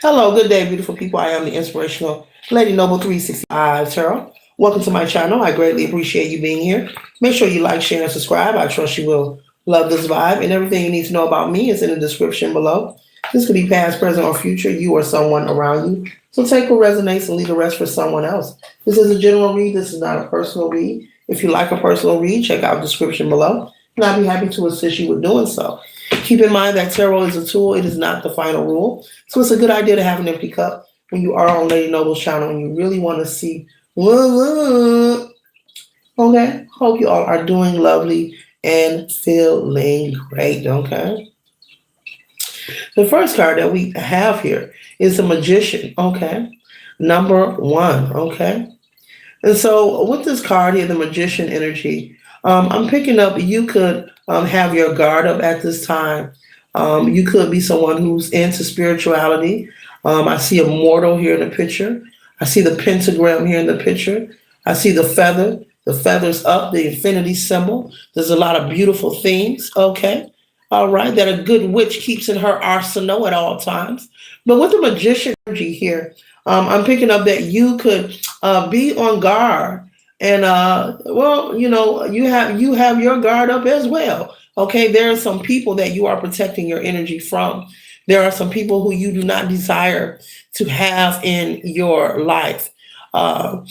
Hello, good day, beautiful people. I am the inspirational Lady Noble 365 Tarot. Welcome to my channel. I greatly appreciate you being here. Make sure you like, share, and subscribe. I trust you will love this vibe. And everything you need to know about me is in the description below. This could be past, present, or future, you or someone around you. So take what resonates and leave the rest for someone else. This is a general read. This is not a personal read. If you like a personal read, check out the description below. And I'll be happy to assist you with doing so. Keep in mind that tarot is a tool. It is not the final rule. So it's a good idea to have an empty cup when you are on Lady Noble's channel and you really want to see what. Okay? Hope you all are doing lovely and feeling great. Okay? The first card that we have here is the Magician. Okay? Number one. Okay? And so with this card here, the Magician energy, I'm picking up you could have your guard up at this time. You could be someone who's into spirituality. I see a mortal here in the picture. I see the pentagram here in the picture. I see the feather. The feather's up, the infinity symbol. There's a lot of beautiful things, okay? All right, that a good witch keeps in her arsenal at all times. But with the Magician energy here, I'm picking up that you could be on guard. And well, you have your guard up as well. Okay, there are some people that you are protecting your energy from. There are some people who you do not desire to have in your life. Uh,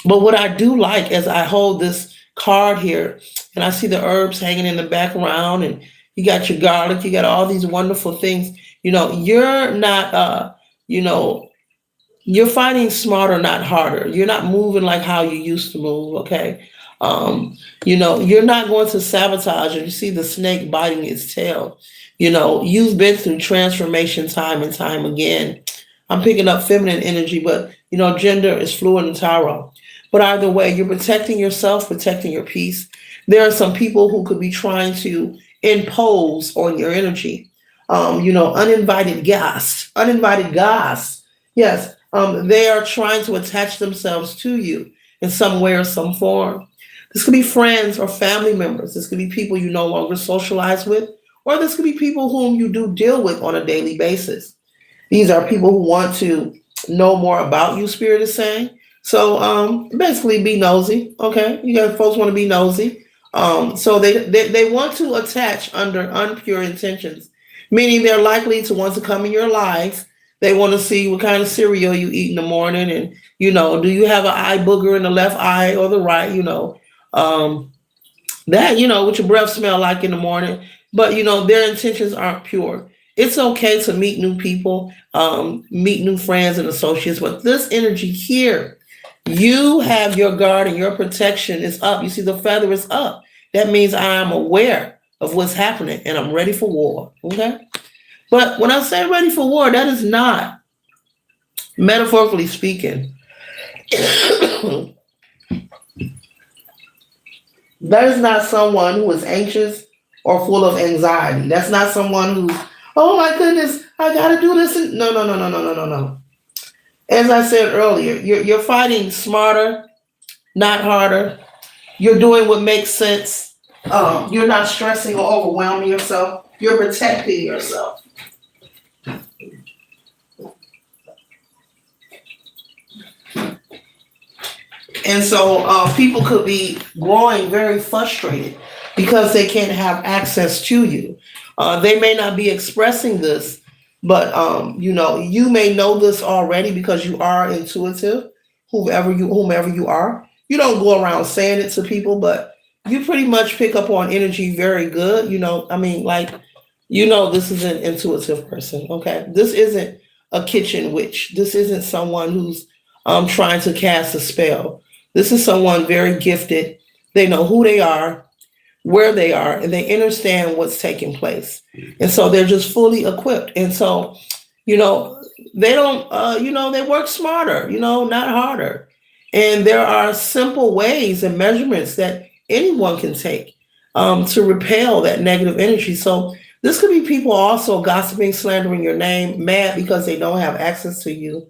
but what I do like as I hold this card here, and I see the herbs hanging in the background, and you got your garlic, you got all these wonderful things. You're not, you know, you're fighting smarter, not harder. You're not moving like how you used to move, okay? You're not going to sabotage and you see the snake biting its tail. You've been through transformation time and time again. I'm picking up feminine energy, but gender is fluid in tarot. But either way, you're protecting yourself, protecting your peace. There are some people who could be trying to impose on your energy. Uninvited guests. Yes, they are trying to attach themselves to you in some way or some form. This could be friends or family members. This could be people you no longer socialize with, or this could be people whom you do deal with on a daily basis. These are people who want to know more about you, Spirit is saying. So basically be nosy, okay? You guys folks want to be nosy. So they want to attach under unpure intentions, meaning they're likely to want to come in your life. They want to see what kind of cereal you eat in the morning, and do you have an eye booger in the left eye or the right? Um, what your breath smell like in the morning. But their intentions aren't pure. It's okay to meet new people, meet new friends and associates, but this energy here, you have your guard and your protection is up. You see the feather is up. That means I am aware of what's happening and I'm ready for war. Okay. But when I say ready for war, that is not, metaphorically speaking, that is not someone who is anxious or full of anxiety. That's not someone who's, oh my goodness, I got to do this. No, no, no, no, no, no, no, no. As I said earlier, you're fighting smarter, not harder. You're doing what makes sense. You're not stressing or overwhelming yourself. You're protecting yourself. And so people could be growing very frustrated because they can't have access to you. They may not be expressing this, but you may know this already because you are intuitive, whomever you are. You don't go around saying it to people, but you pretty much pick up on energy very good. This is an intuitive person. Okay, this isn't a kitchen witch. This isn't someone who's trying to cast a spell. This is someone very gifted. They know who they are, where they are, and they understand what's taking place. And so they're just fully equipped. And so, they don't, they work smarter, not harder. And there are simple ways and measurements that anyone can take to repel that negative energy. So this could be people also gossiping, slandering your name, mad because they don't have access to you.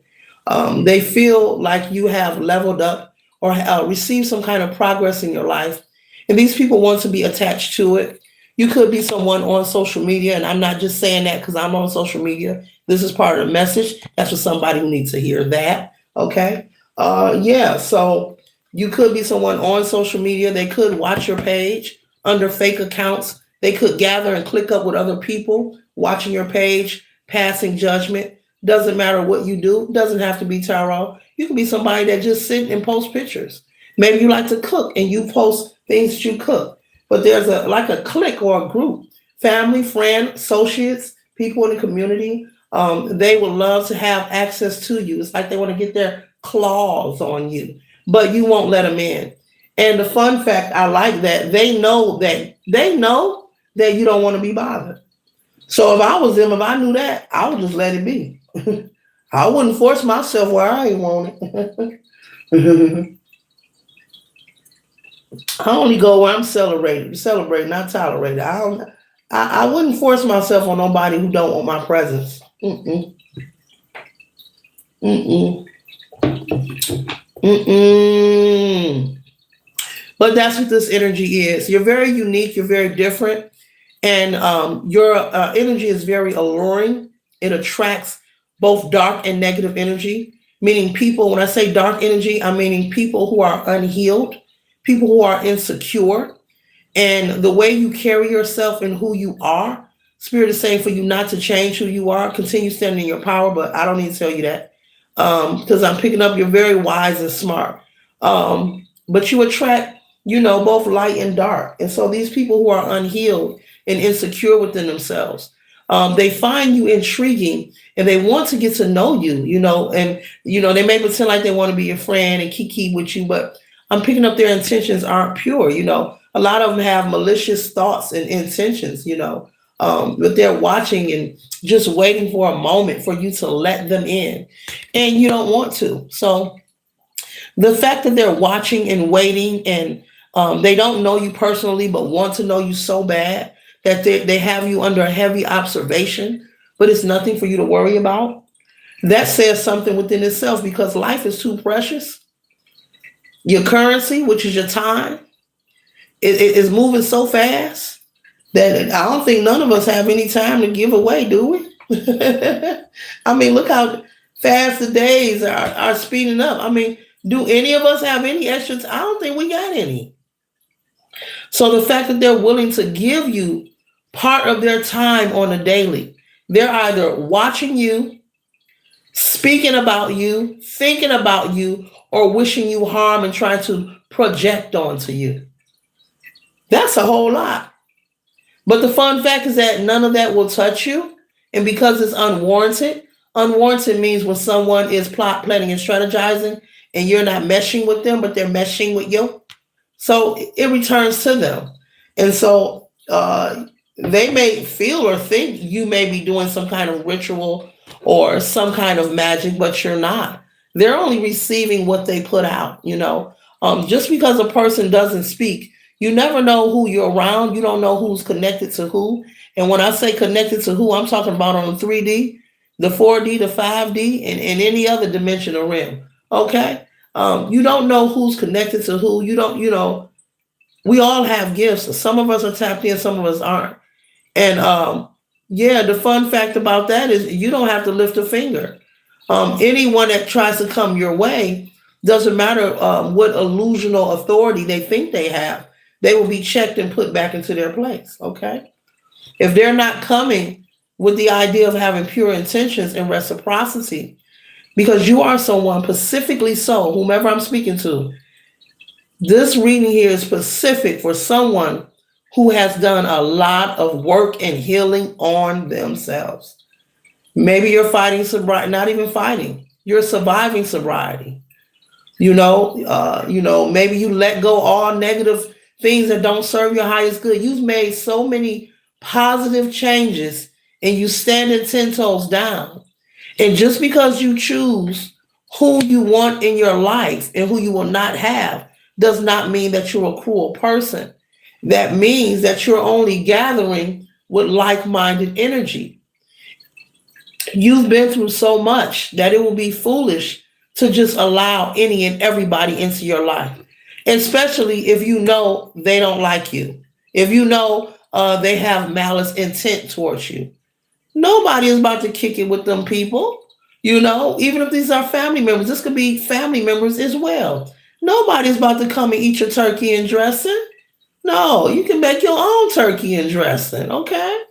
They feel like you have leveled up or received some kind of progress in your life. And these people want to be attached to it. You could be someone on social media, and I'm not just saying that because I'm on social media. This is part of the message. That's for somebody who needs to hear that. Okay. Yeah. So you could be someone on social media. They could watch your page under fake accounts. They could gather and click up with other people watching your page, passing judgment. Doesn't matter what you do. Doesn't have to be tarot. You can be somebody that just sit and post pictures. Maybe you like to cook and you post things that you cook. But there's a like a clique or a group, family, friend, associates, people in the community. They would love to have access to you. It's like they want to get their claws on you, but you won't let them in. And the fun fact, I like that they know that you don't want to be bothered. So if I was them, if I knew that, I would just let it be. I wouldn't force myself where I ain't want it. I only go where I'm celebrated, not tolerated. I don't. I wouldn't force myself on nobody who don't want my presence. Mm-mm, mm-mm, mm-mm. But that's what this energy is. You're very unique. You're very different, and your energy is very alluring. It attracts both dark and negative energy. Meaning people. When I say dark energy, I'm meaning people who are unhealed, people who are insecure, and the way you carry yourself and who you are. Spirit is saying for you not to change who you are, continue standing in your power, but I don't need to tell you that because I'm picking up you're very wise and smart. But you attract, both light and dark. And so these people who are unhealed and insecure within themselves, they find you intriguing and they want to get to know you, and, they may pretend like they want to be your friend and kiki with you, but I'm picking up their intentions aren't pure. A lot of them have malicious thoughts and intentions, but they're watching and just waiting for a moment for you to let them in. And you don't want to. So the fact that they're watching and waiting and they don't know you personally, but want to know you so bad that they have you under heavy observation, but it's nothing for you to worry about. That says something within itself because life is too precious. Your currency, which is your time, it is moving so fast that I don't think none of us have any time to give away, do we? I mean, look how fast the days are speeding up. I mean, do any of us have any extras? I don't think we got any. So the fact that they're willing to give you part of their time on a daily, they're either watching you, speaking about you, thinking about you, or wishing you harm and trying to project onto you. That's a whole lot. But the fun fact is that none of that will touch you. And because it's unwarranted, unwarranted means when someone is plot, planning, and strategizing, and you're not meshing with them, but they're meshing with you. So it returns to them. And so they may feel or think you may be doing some kind of ritual or some kind of magic, but you're not. They're only receiving what they put out, Just because a person doesn't speak, you never know who you're around. You don't know who's connected to who. And when I say connected to who, I'm talking about on the 3D, the 4D, the 5D, and any other dimension or realm. Okay? You don't know who's connected to who. You don't, we all have gifts. Some of us are tapped in, some of us aren't. And yeah, the fun fact about that is you don't have to lift a finger. Anyone that tries to come your way, doesn't matter what illusional authority they think they have, they will be checked and put back into their place. Okay. If they're not coming with the idea of having pure intentions and reciprocity, because you are someone specifically so, whomever I'm speaking to, this reading here is specific for someone who has done a lot of work and healing on themselves. Maybe you're fighting sobriety, not even fighting. You're surviving sobriety. Maybe you let go all negative things that don't serve your highest good. You've made so many positive changes and you standing 10 toes down. And just because you choose who you want in your life and who you will not have does not mean that you're a cruel person. That means that you're only gathering with like-minded energy. You've been through so much that it will be foolish to just allow any and everybody into your life, especially if you know they don't like you. If you know they have malice intent towards you. Nobody is about to kick it with them people. Even if these are family members, this could be family members as well. Nobody's about to come and eat your turkey and dressing. No, you can make your own turkey and dressing, okay?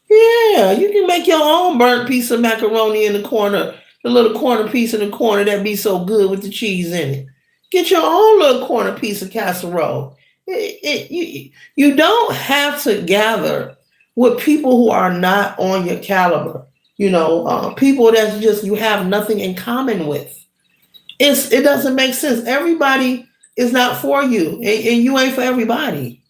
Yeah, you can make your own burnt piece of macaroni in the corner, the little corner piece in the corner that be so good with the cheese in it. Get your own little corner piece of casserole. You don't have to gather with people who are not on your caliber. People that just you have nothing in common with. It doesn't make sense. Everybody is not for you, and you ain't for everybody.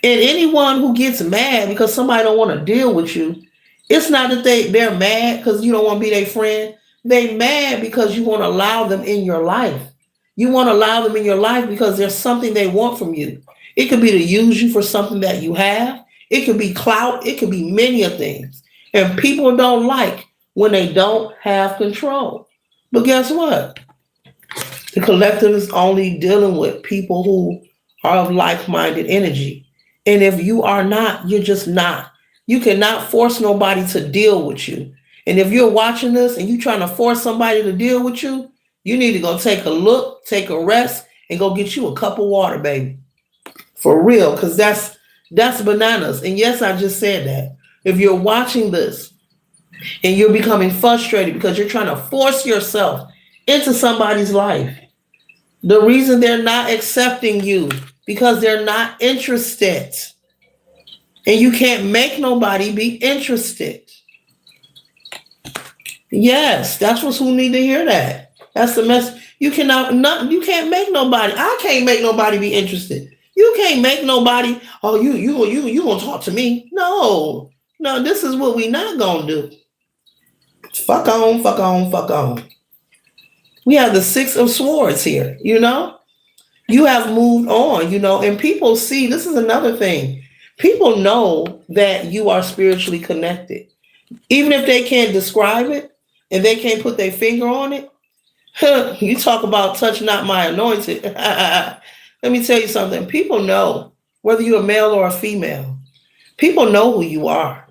And anyone who gets mad because somebody don't want to deal with you, it's not that they're mad because you don't want to be their friend. They mad because you want to allow them in your life. You want to allow them in your life because there's something they want from you. It could be to use you for something that you have. It could be clout. It could be many of things. And people don't like when they don't have control. But guess what? The collective is only dealing with people who are of like-minded energy. And if you are not, you're just not. You cannot force nobody to deal with you. And if you're watching this and you're trying to force somebody to deal with you, you need to go take a look, take a rest, and go get you a cup of water, baby. For real, because that's bananas. And yes, I just said that. If you're watching this and you're becoming frustrated because you're trying to force yourself into somebody's life, the reason they're not accepting you because they're not interested. And you can't make nobody be interested. Yes, that's what's who need to hear that. That's the mess. You can't make nobody. I can't make nobody be interested. You can't make nobody, oh, you gonna talk to me. No, this is what we not gonna do. Fuck on, fuck on, fuck on. We have the Six of Swords here, You have moved on, and people see, this is another thing. People know that you are spiritually connected. Even if they can't describe it and they can't put their finger on it, you talk about touch not my anointed. Let me tell you something. People know whether you're a male or a female. People know who you are.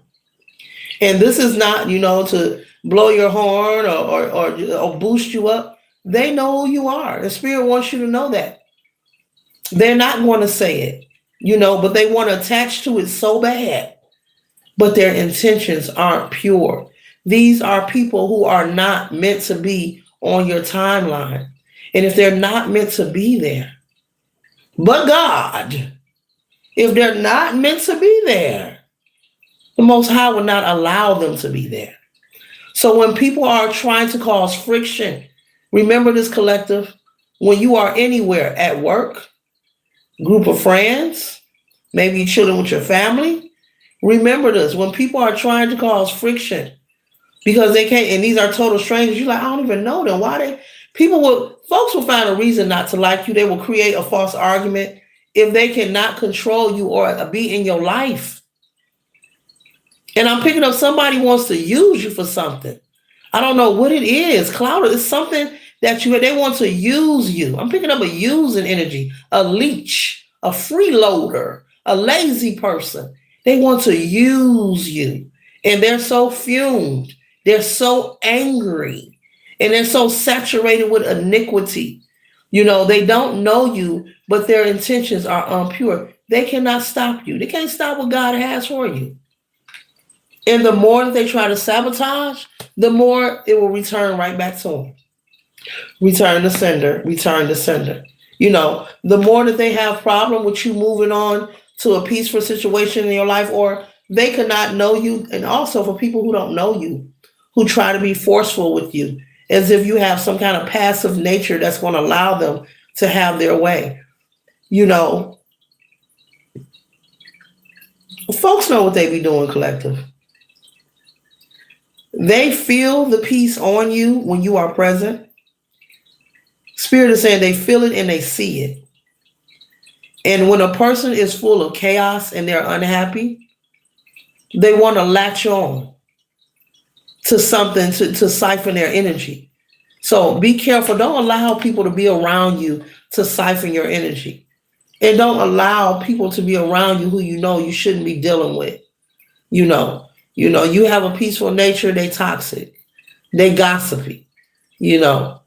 And this is not, to blow your horn or boost you up. They know who you are. The spirit wants you to know that. They're not going to say it, but they want to attach to it so bad. But their intentions aren't pure. These are people who are not meant to be on your timeline. And if they're not meant to be there, but God, if they're not meant to be there, the Most High will not allow them to be there. So when people are trying to cause friction, remember this, collective, when you are anywhere at work, group of friends, maybe you're chilling with your family, remember this, when people are trying to cause friction because they can't, and these are total strangers, you're like, I don't even know them. Folks will find a reason not to like you. They will create a false argument if they cannot control you or be in your life. And I'm picking up somebody wants to use you for something. I don't know what it is. Cloud is something that they want to use you. I'm picking up a using energy, a leech, a freeloader, a lazy person. They want to use you. And they're so fumed. They're so angry. And they're so saturated with iniquity. They don't know you, but their intentions are impure. They cannot stop you. They can't stop what God has for you. And the more that they try to sabotage, the more it will return right back to them. Return to sender, return to sender. The more that they have problem with you moving on to a peaceful situation in your life, or they cannot know you. And also for people who don't know you, who try to be forceful with you, as if you have some kind of passive nature that's going to allow them to have their way. Folks know what they be doing, collective. They feel the peace on you when you are present. Spirit is saying they feel it and they see it. And when a person is full of chaos and they're unhappy, they want to latch on to something to siphon their energy. So be careful. Don't allow people to be around you to siphon your energy. And don't allow people to be around you who you know you shouldn't be dealing with. You know, you have a peaceful nature, they toxic, they gossipy, you know,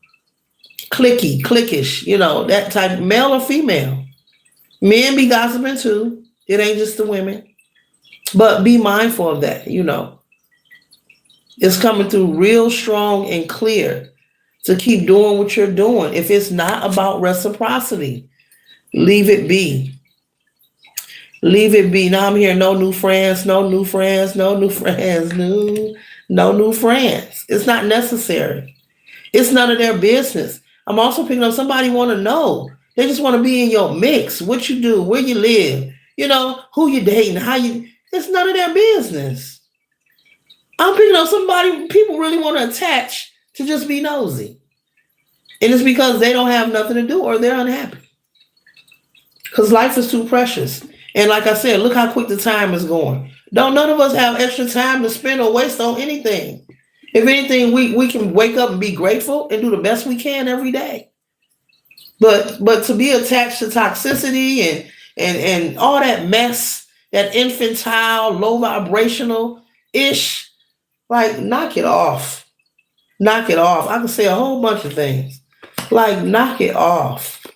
clicky, clickish, that type, male or female. Men be gossiping too. It ain't just the women. But be mindful of that. It's coming through real strong and clear to keep doing what you're doing. If it's not about reciprocity, leave it be. Leave it be. Now I'm hearing no new friends, no new friends, no new friends, no new friends. It's not necessary. It's none of their business. I'm also picking up somebody want to know. They just want to be in your mix, what you do, where you live, who you dating, how you. It's none of their business. I'm picking up somebody people really want to attach to just be nosy. And it's because they don't have nothing to do or they're unhappy. Because life is too precious. And like I said, look how quick the time is going. Don't none of us have extra time to spend or waste on anything. If anything, we can wake up and be grateful and do the best we can every day. But to be attached to toxicity and all that mess, that infantile, low vibrational ish, like knock it off. Knock it off. I can say a whole bunch of things. Like knock it off.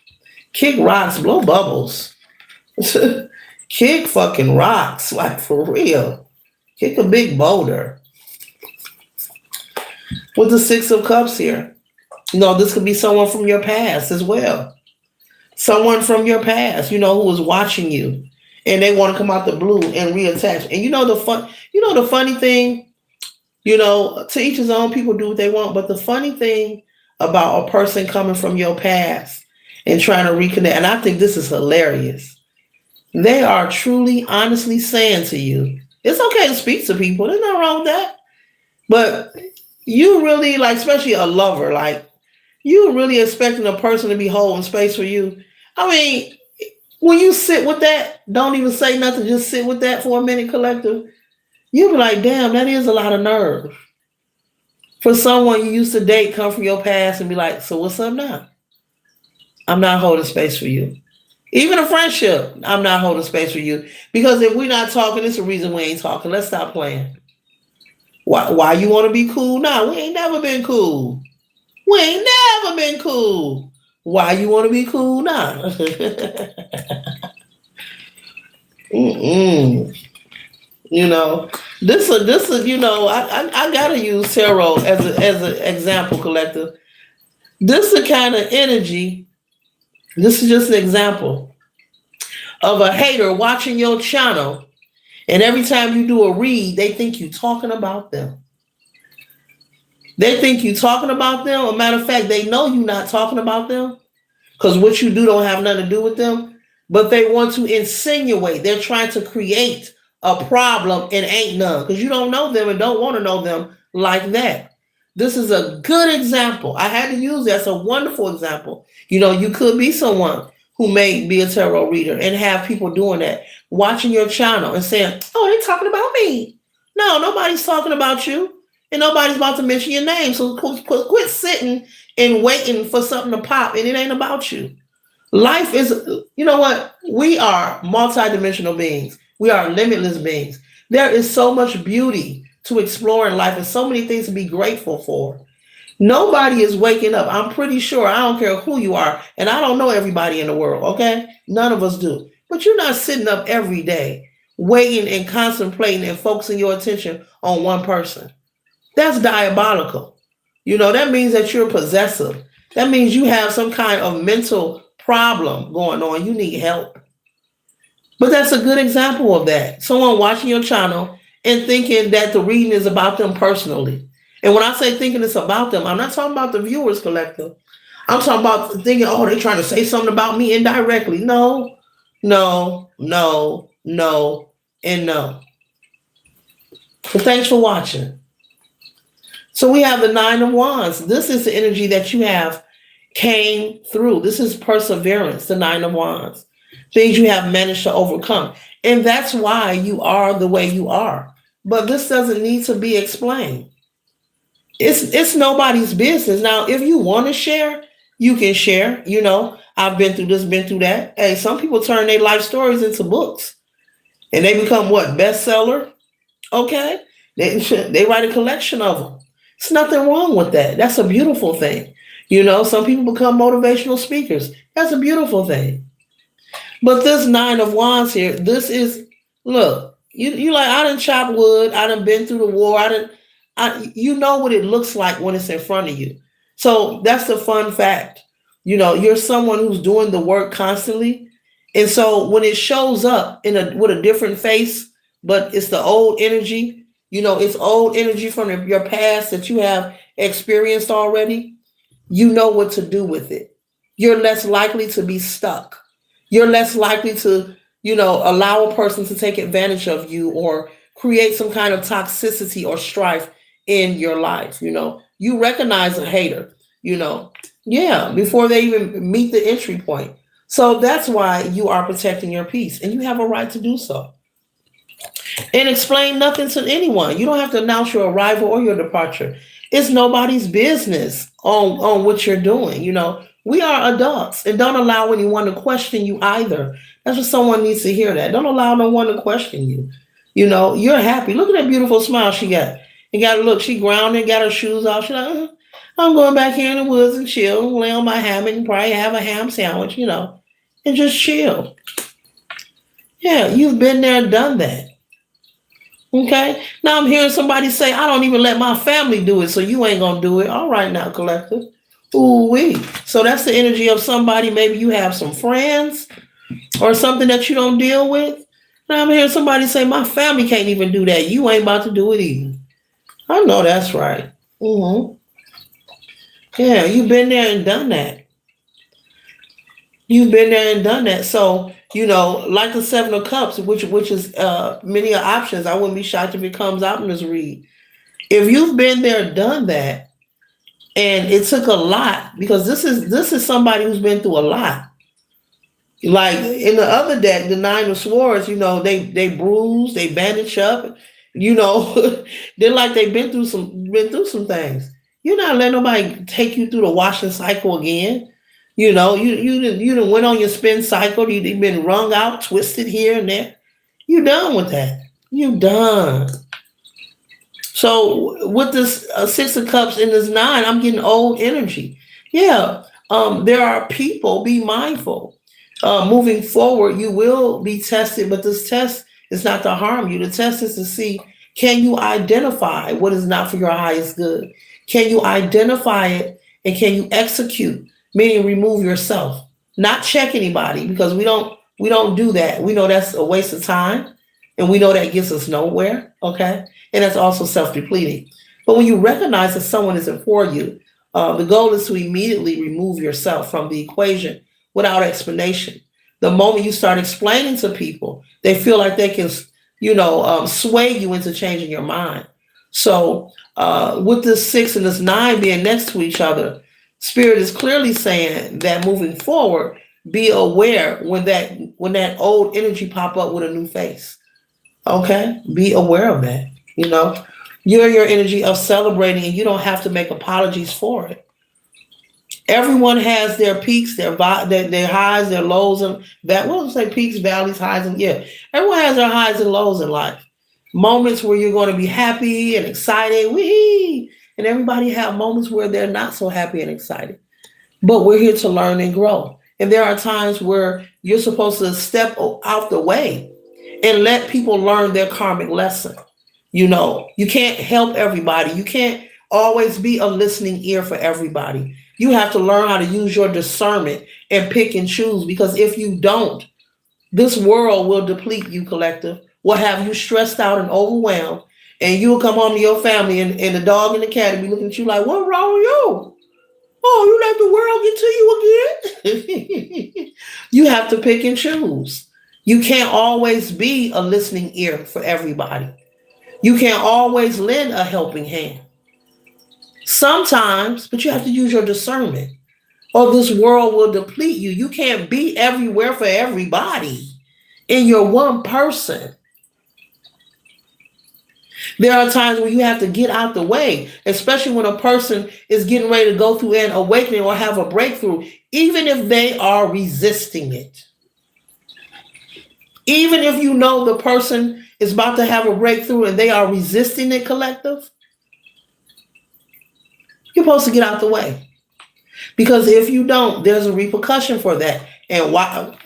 Kick rocks, blow bubbles. Kick fucking rocks, like for real. Kick a big boulder. With the Six of Cups here. This could be someone from your past as well. Someone from your past, who was watching you. And they want to come out the blue and reattach. And the funny thing, to each his own, people do what they want. But the funny thing about a person coming from your past and trying to reconnect, and I think this is hilarious. They are truly, honestly saying to you, it's okay to speak to people. There's nothing wrong with that. But you really, like, especially a lover, like, you really expecting a person to be holding space for you. I mean, when you sit with that, don't even say nothing, just sit with that for a minute, collective, you'll be like, damn, that is a lot of nerve. For someone you used to date come from your past and be like, so what's up now? I'm not holding space for you. Even a friendship, I'm not holding space for you. Because if we're not talking, it's a reason we ain't talking. Let's stop playing. Why you want to be cool now? We ain't never been cool. We ain't never been cool. Why you want to be cool now? This is, I gotta use tarot as an example, collective. This is the kind of energy. This is just an example of a hater watching your channel, and every time you do a read, they think you're talking about them. They think you're talking about them. As a matter of fact, they know you're not talking about them because what you do don't have nothing to do with them, but they want to insinuate. They're trying to create a problem and ain't none because you don't know them and don't want to know them like that. This is a good example. I had to use it. That's a wonderful example. You could be someone who may be a tarot reader and have people doing that, watching your channel and saying, oh, they're talking about me. No, nobody's talking about you. And nobody's about to mention your name. So quit sitting and waiting for something to pop, and it ain't about you. Life is, you know what? We are multidimensional beings. We are limitless beings. There is so much beauty to explore in life and so many things to be grateful for. Nobody is waking up. I'm pretty sure, I don't care who you are, and I don't know everybody in the world, okay? None of us do. But you're not sitting up every day waiting and contemplating and focusing your attention on one person. That's diabolical. That means that you're possessive. That means you have some kind of mental problem going on. You need help. But that's a good example of that. Someone watching your channel and thinking that the reading is about them personally. And when I say thinking it's about them, I'm not talking about the viewers collective. I'm talking about thinking, oh, they're trying to say something about me indirectly. No, and no. But thanks for watching. So we have the Nine of Wands. This is the energy that you have came through. This is perseverance, the Nine of Wands. Things you have managed to overcome. And that's why you are the way you are. But this doesn't need to be explained. It's nobody's business. Now, if you want to share, you can share. I've been through this, been through that. Hey, some people turn their life stories into books and they become what? Bestseller? Okay. They write a collection of them. There's nothing wrong with that. That's a beautiful thing. Some people become motivational speakers. That's a beautiful thing. But this Nine of Wands here, this is, look, you like, I done chopped wood, I done been through the war, you know what it looks like when it's in front of you. So that's the fun fact. You're someone who's doing the work constantly. And so when it shows up with a different face, but it's the old energy, it's old energy from your past that you have experienced already, you know what to do with it. You're less likely to be stuck. You're less likely to, allow a person to take advantage of you or create some kind of toxicity or strife in your life. You recognize a hater, yeah, before they even meet the entry point. So that's why you are protecting your peace and you have a right to do so. And explain nothing to anyone. You don't have to announce your arrival or your departure. It's nobody's business on what you're doing. We are adults and don't allow anyone to question you either. That's what someone needs to hear that. Don't allow no one to question you. You're happy. Look at that beautiful smile she got. You got to look, she grounded, got her shoes off. She's like, I'm going back here in the woods and chill, lay on my hammock and probably have a ham sandwich, and just chill. Yeah, you've been there and done that. Okay. Now I'm hearing somebody say, I don't even let my family do it, so you ain't gonna do it. All right now, collective. Ooh-wee. So that's the energy of somebody. Maybe you have some friends or something that you don't deal with. Now I'm hearing somebody say, my family can't even do that. You ain't about to do it either. I know that's right. Mm-hmm. Yeah, you've been there and done that. You've been there and done that. So, like the Seven of Cups, which is many options. I wouldn't be shocked if it comes out in this read. If you've been there, done that, and it took a lot, because this is somebody who's been through a lot. Like in the other deck, the Nine of Swords, they bruise, they bandage up, they're like they've been through some things. You're not letting nobody take you through the washing cycle again. You done went on your spin cycle. You've been wrung out, twisted here and there. You done with that. You done. So with this Six of Cups and this Nine, I'm getting old energy. Yeah, there are people. Be mindful. Moving forward, you will be tested, but this test is not to harm you. The test is to see, can you identify what is not for your highest good? Can you identify it and can you execute? Meaning remove yourself, not check anybody, because we don't do that. We know that's a waste of time and we know that gets us nowhere. Okay. And that's also self-depleting. But when you recognize that someone isn't for you, the goal is to immediately remove yourself from the equation without explanation. The moment you start explaining to people, they feel like they can, sway you into changing your mind. So with this 6 and this 9 being next to each other, Spirit is clearly saying that moving forward, be aware when that old energy pop up with a new face. Okay? Be aware of that. You're your energy of celebrating and you don't have to make apologies for it. Everyone has their peaks, their highs, their lows, and that. What do I say? Peaks, valleys, highs, and yeah. Everyone has their highs and lows in life. Moments where you're going to be happy and excited, wee, and everybody have moments where they're not so happy and excited. But we're here to learn and grow. And there are times where you're supposed to step out the way and let people learn their karmic lesson. You can't help everybody. You can't always be a listening ear for everybody. You have to learn how to use your discernment and pick and choose, because if you don't, this world will deplete you, collective. Will have you stressed out and overwhelmed, and you'll come home to your family and the dog and the cat will be looking at you like, what's wrong with you? Oh, you let the world get to you again? You have to pick and choose. You can't always be a listening ear for everybody. You can't always lend a helping hand. Sometimes, but you have to use your discernment, or this world will deplete you. You can't be everywhere for everybody, and you're one person. There are times when you have to get out the way, especially when a person is getting ready to go through an awakening or have a breakthrough, even if they are resisting it. Even if you know the person is about to have a breakthrough and they are resisting it, collective, you're supposed to get out the way. Because if you don't, there's a repercussion for that. And why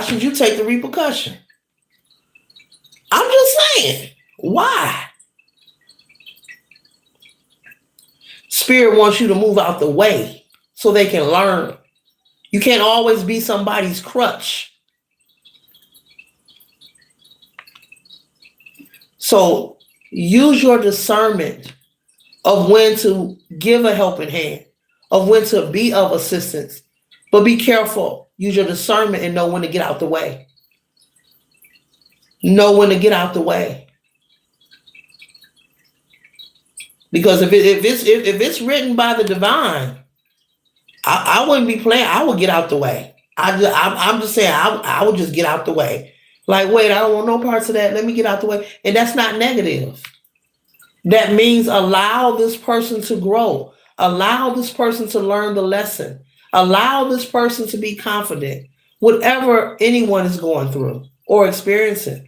should you take the repercussion? I'm just saying, why? Spirit wants you to move out the way so they can learn. You can't always be somebody's crutch. So use your discernment of when to give a helping hand, of when to be of assistance. But be careful. Use your discernment and know when to get out the way. Know when to get out the way. Because if it's written by the divine, I wouldn't be playing. I would get out the way. I'm just saying, I would just get out the way. Like, wait, I don't want no parts of that. Let me get out the way. And that's not negative. That means allow this person to grow. Allow this person to learn the lesson. Allow this person to be confident, whatever anyone is going through or experiencing.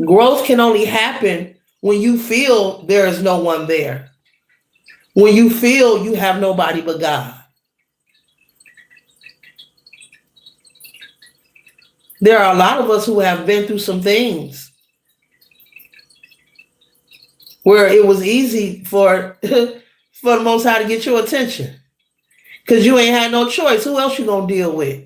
Growth can only happen when you feel there is no one there. When you feel you have nobody but God. There are a lot of us who have been through some things where it was easy for the Most High to get your attention because you ain't had no choice. Who else you gonna deal with?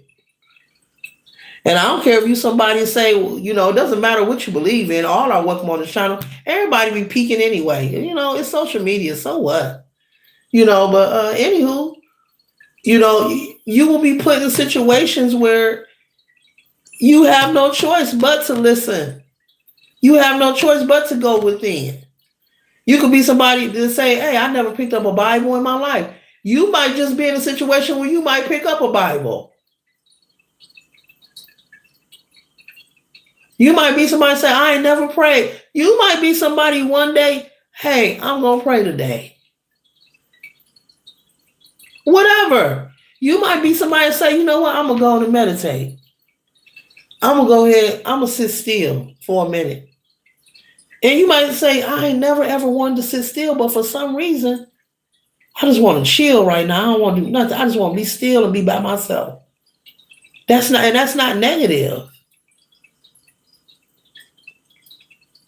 And I don't care if you somebody say, it doesn't matter what you believe in. All are welcome on the channel. Everybody be peeking anyway. It's social media. So what? But anywho, you will be put in situations where you have no choice but to listen. You have no choice but to go within. You could be somebody to say, hey, I never picked up a Bible in my life. You might just be in a situation where you might pick up a Bible. You might be somebody say, I ain't never prayed. You might be somebody one day, hey, I'm going to pray today. Whatever. You might be somebody say, you know what, I'm going to go and meditate. I'm going to go ahead, I'm going to sit still for a minute. And you might say, I ain't never ever wanted to sit still, but for some reason, I just want to chill right now. I don't want to do nothing. I just want to be still and be by myself. That's not negative.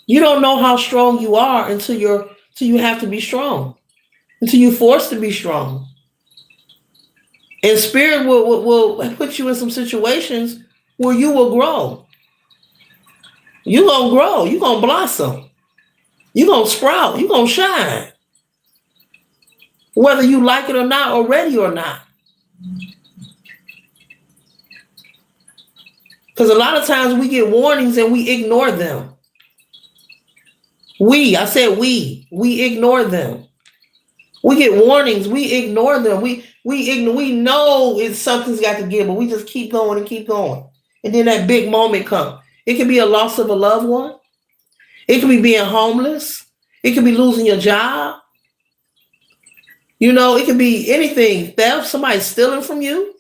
You don't know how strong you are until you have to be strong, until you're forced to be strong. And Spirit will put you in some situations where you will grow. You're going to grow. You're going to blossom. You're going to sprout. You're going to shine. Whether you like it or not, or ready or not. Because a lot of times we get warnings and we ignore them. We ignore them. We get warnings, we ignore them. We know something's got to give, but we just keep going and keep going. And then that big moment comes. It can be a loss of a loved one. It can be being homeless. It can be losing your job. It can be anything. Theft, somebody stealing from you.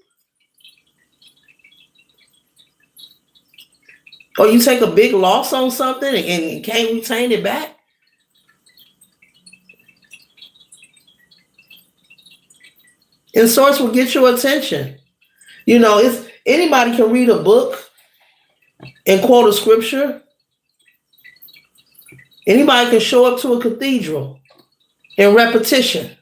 Or you take a big loss on something and can't retain it back. And source will get your attention. If anybody can read a book and quote a scripture, anybody can show up to a cathedral in repetition.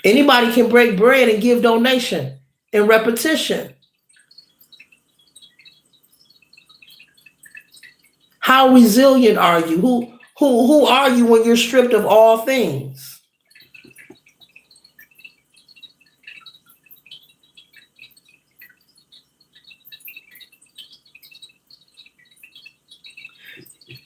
Anybody can break bread and give donation in repetition. How resilient are you? Who are you when you're stripped of all things?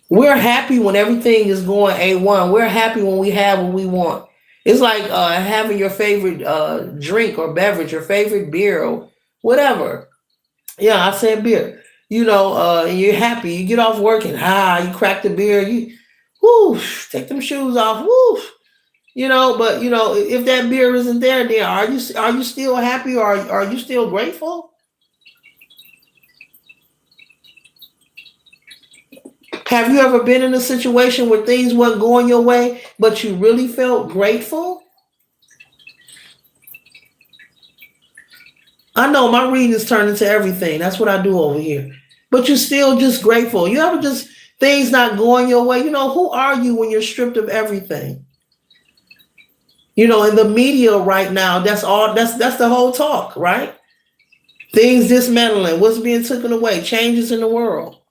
We're happy when everything is going A1. We're happy when we have what we want. It's like having your favorite drink or beverage, your favorite beer or whatever. Yeah, I said beer. and you're happy. You get off work and you crack the beer. Whoo, take them shoes off. Whoo, But if that beer isn't there, then are you still happy, or are you still grateful? Have you ever been in a situation where things weren't going your way, but you really felt grateful? I know my readings turn into everything. That's what I do over here. But you're still just grateful. You ever just things not going your way? Who are you when you're stripped of everything? In the media right now, that's the whole talk, right? Things dismantling, what's being taken away, changes in the world.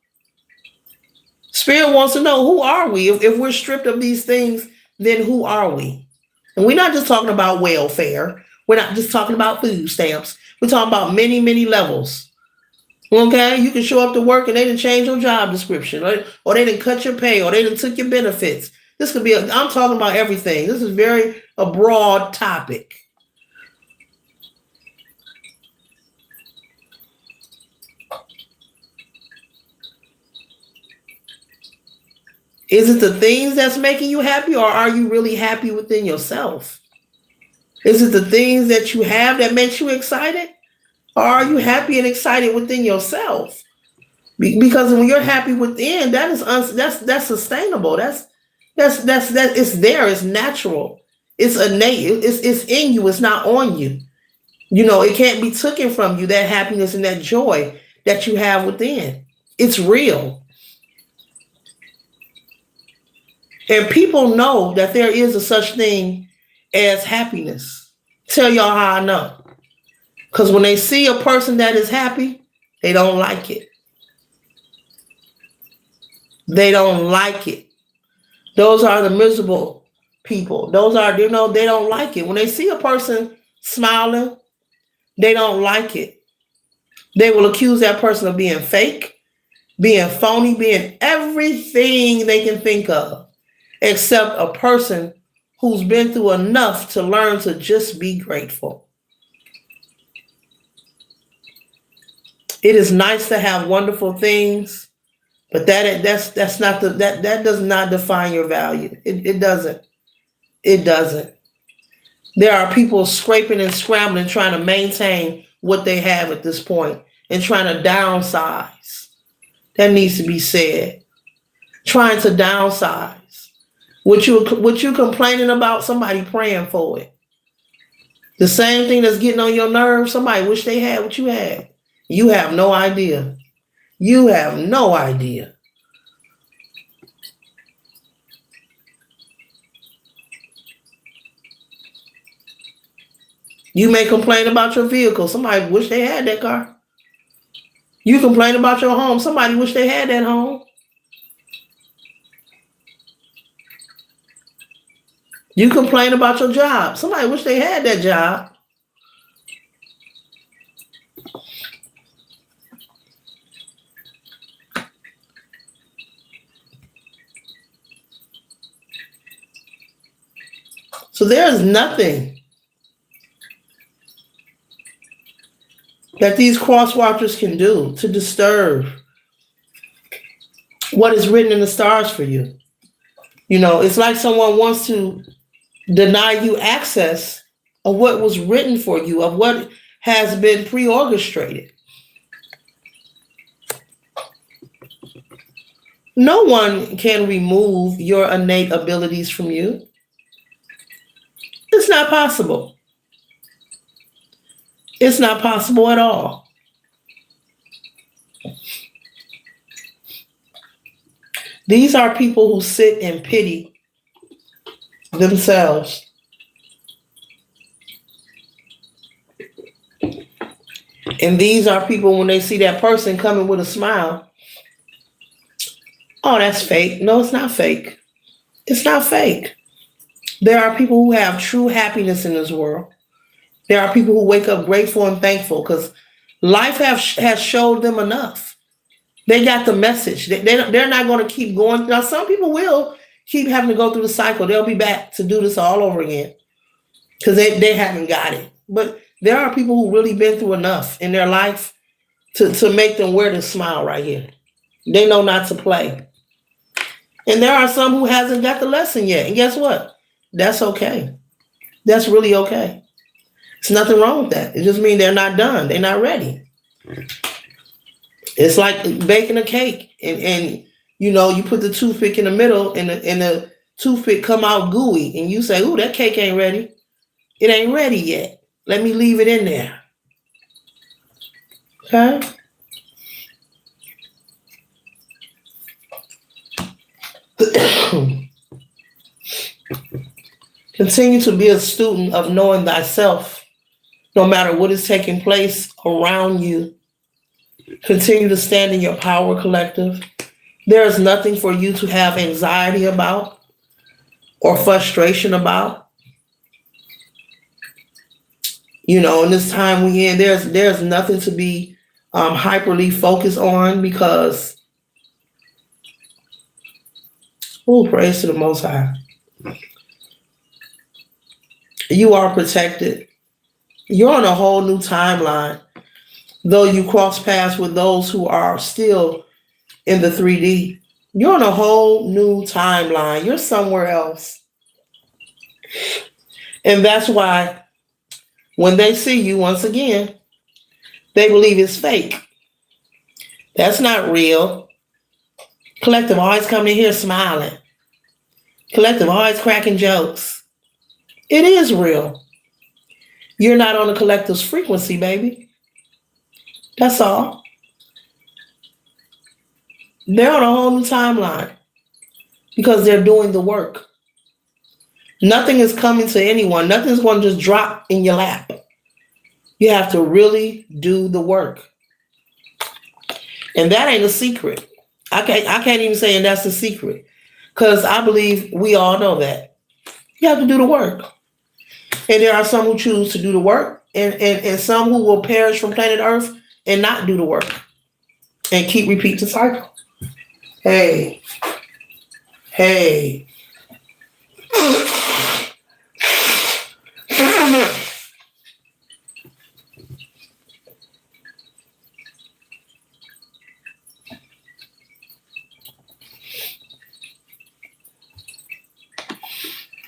Spirit wants to know, who are we? If we're stripped of these things, then who are we? And we're not just talking about welfare. We're not just talking about food stamps. We're talking about many, many levels. Okay? You can show up to work and they didn't change your job description, or they didn't cut your pay, or they didn't took your benefits. This could be, I'm talking about everything. This is very a broad topic. Is it the things that's making you happy, or are you really happy within yourself? Is it the things that you have that makes you excited, or are you happy and excited within yourself? Because when you're happy within, that's sustainable. That's it's there. It's natural. It's innate. It's in you. It's not on you. It can't be taken from you. That happiness and that joy that you have within. It's real. And people know that there is a such thing as happiness. Tell y'all how I know. Because when they see a person that is happy, they don't like it. They don't like it. Those are the miserable people. Those are, they don't like it. When they see a person smiling, they don't like it. They will accuse that person of being fake, being phony, being everything they can think of, except a person who's been through enough to learn to just be grateful. It is nice to have wonderful things, but that does not define your value. It doesn't. It doesn't. There are people scraping and scrambling trying to maintain what they have at this point and trying to downsize. That needs to be said. Trying to downsize. What you complaining about, somebody praying for it. The same thing that's getting on your nerves, somebody wish they had what you had. You have no idea. You have no idea. You may complain about your vehicle. Somebody wish they had that car. You complain about your home. Somebody wish they had that home. You complain about your job. Somebody wish they had that job. So there is nothing that these cross watchers can do to disturb what is written in the stars for you. It's like someone wants to deny you access of what was written for you, of what has been pre-orchestrated. No one can remove your innate abilities from you. It's not possible. It's not possible at all. These are people who sit and pity themselves. And these are people, when they see that person coming with a smile, oh, that's fake. No, it's not fake. It's not fake. There are people who have true happiness in this world. There are people who wake up grateful and thankful because life has showed them enough. They got the message. They're not going to keep going. Now, some people will keep having to go through the cycle. They'll be back to do this all over again because they haven't got it. But there are people who really been through enough in their life to make them wear the smile right here. They know not to play. And there are some who hasn't got the lesson yet. And guess what? That's okay. That's really okay. There's nothing wrong with that. It just means they're not done. They're not ready. It's like baking a cake, and you put the toothpick in the middle, and the toothpick come out gooey, and you say, "Ooh, that cake ain't ready. It ain't ready yet. Let me leave it in there." Okay. Continue to be a student of knowing thyself, no matter what is taking place around you. Continue to stand in your power, collective. There is nothing for you to have anxiety about or frustration about. In this time we in, there's nothing to be hyperly focused on, because, praise to the Most High. You are protected. You're on a whole new timeline. Though you cross paths with those who are still in the 3D, you're on a whole new timeline. You're somewhere else. And that's why when they see you once again, they believe it's fake. That's not real. Collective always coming in here smiling. Collective always cracking jokes. It is real. You're not on the collective's frequency, baby. That's all. They're on a whole new timeline because they're doing the work. Nothing is coming to anyone. Nothing's going to just drop in your lap. You have to really do the work. And that ain't a secret. I can't even say that's a secret, because I believe we all know that. You have to do the work. And there are some who choose to do the work, and some who will perish from planet Earth and not do the work and repeat the cycle. Hey.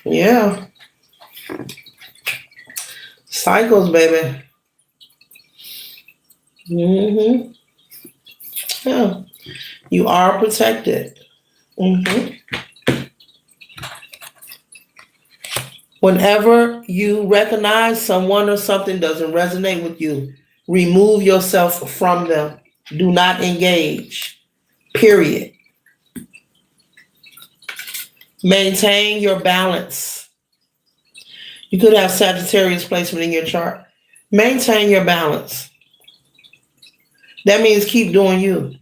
Yeah. Cycles, baby. Mm-hmm. Yeah. You are protected. Mm-hmm. Whenever you recognize someone or something doesn't resonate with you, remove yourself from them. Do not engage. Period. Maintain your balance. You could have Sagittarius placement in your chart. Maintain your balance. That means keep doing you.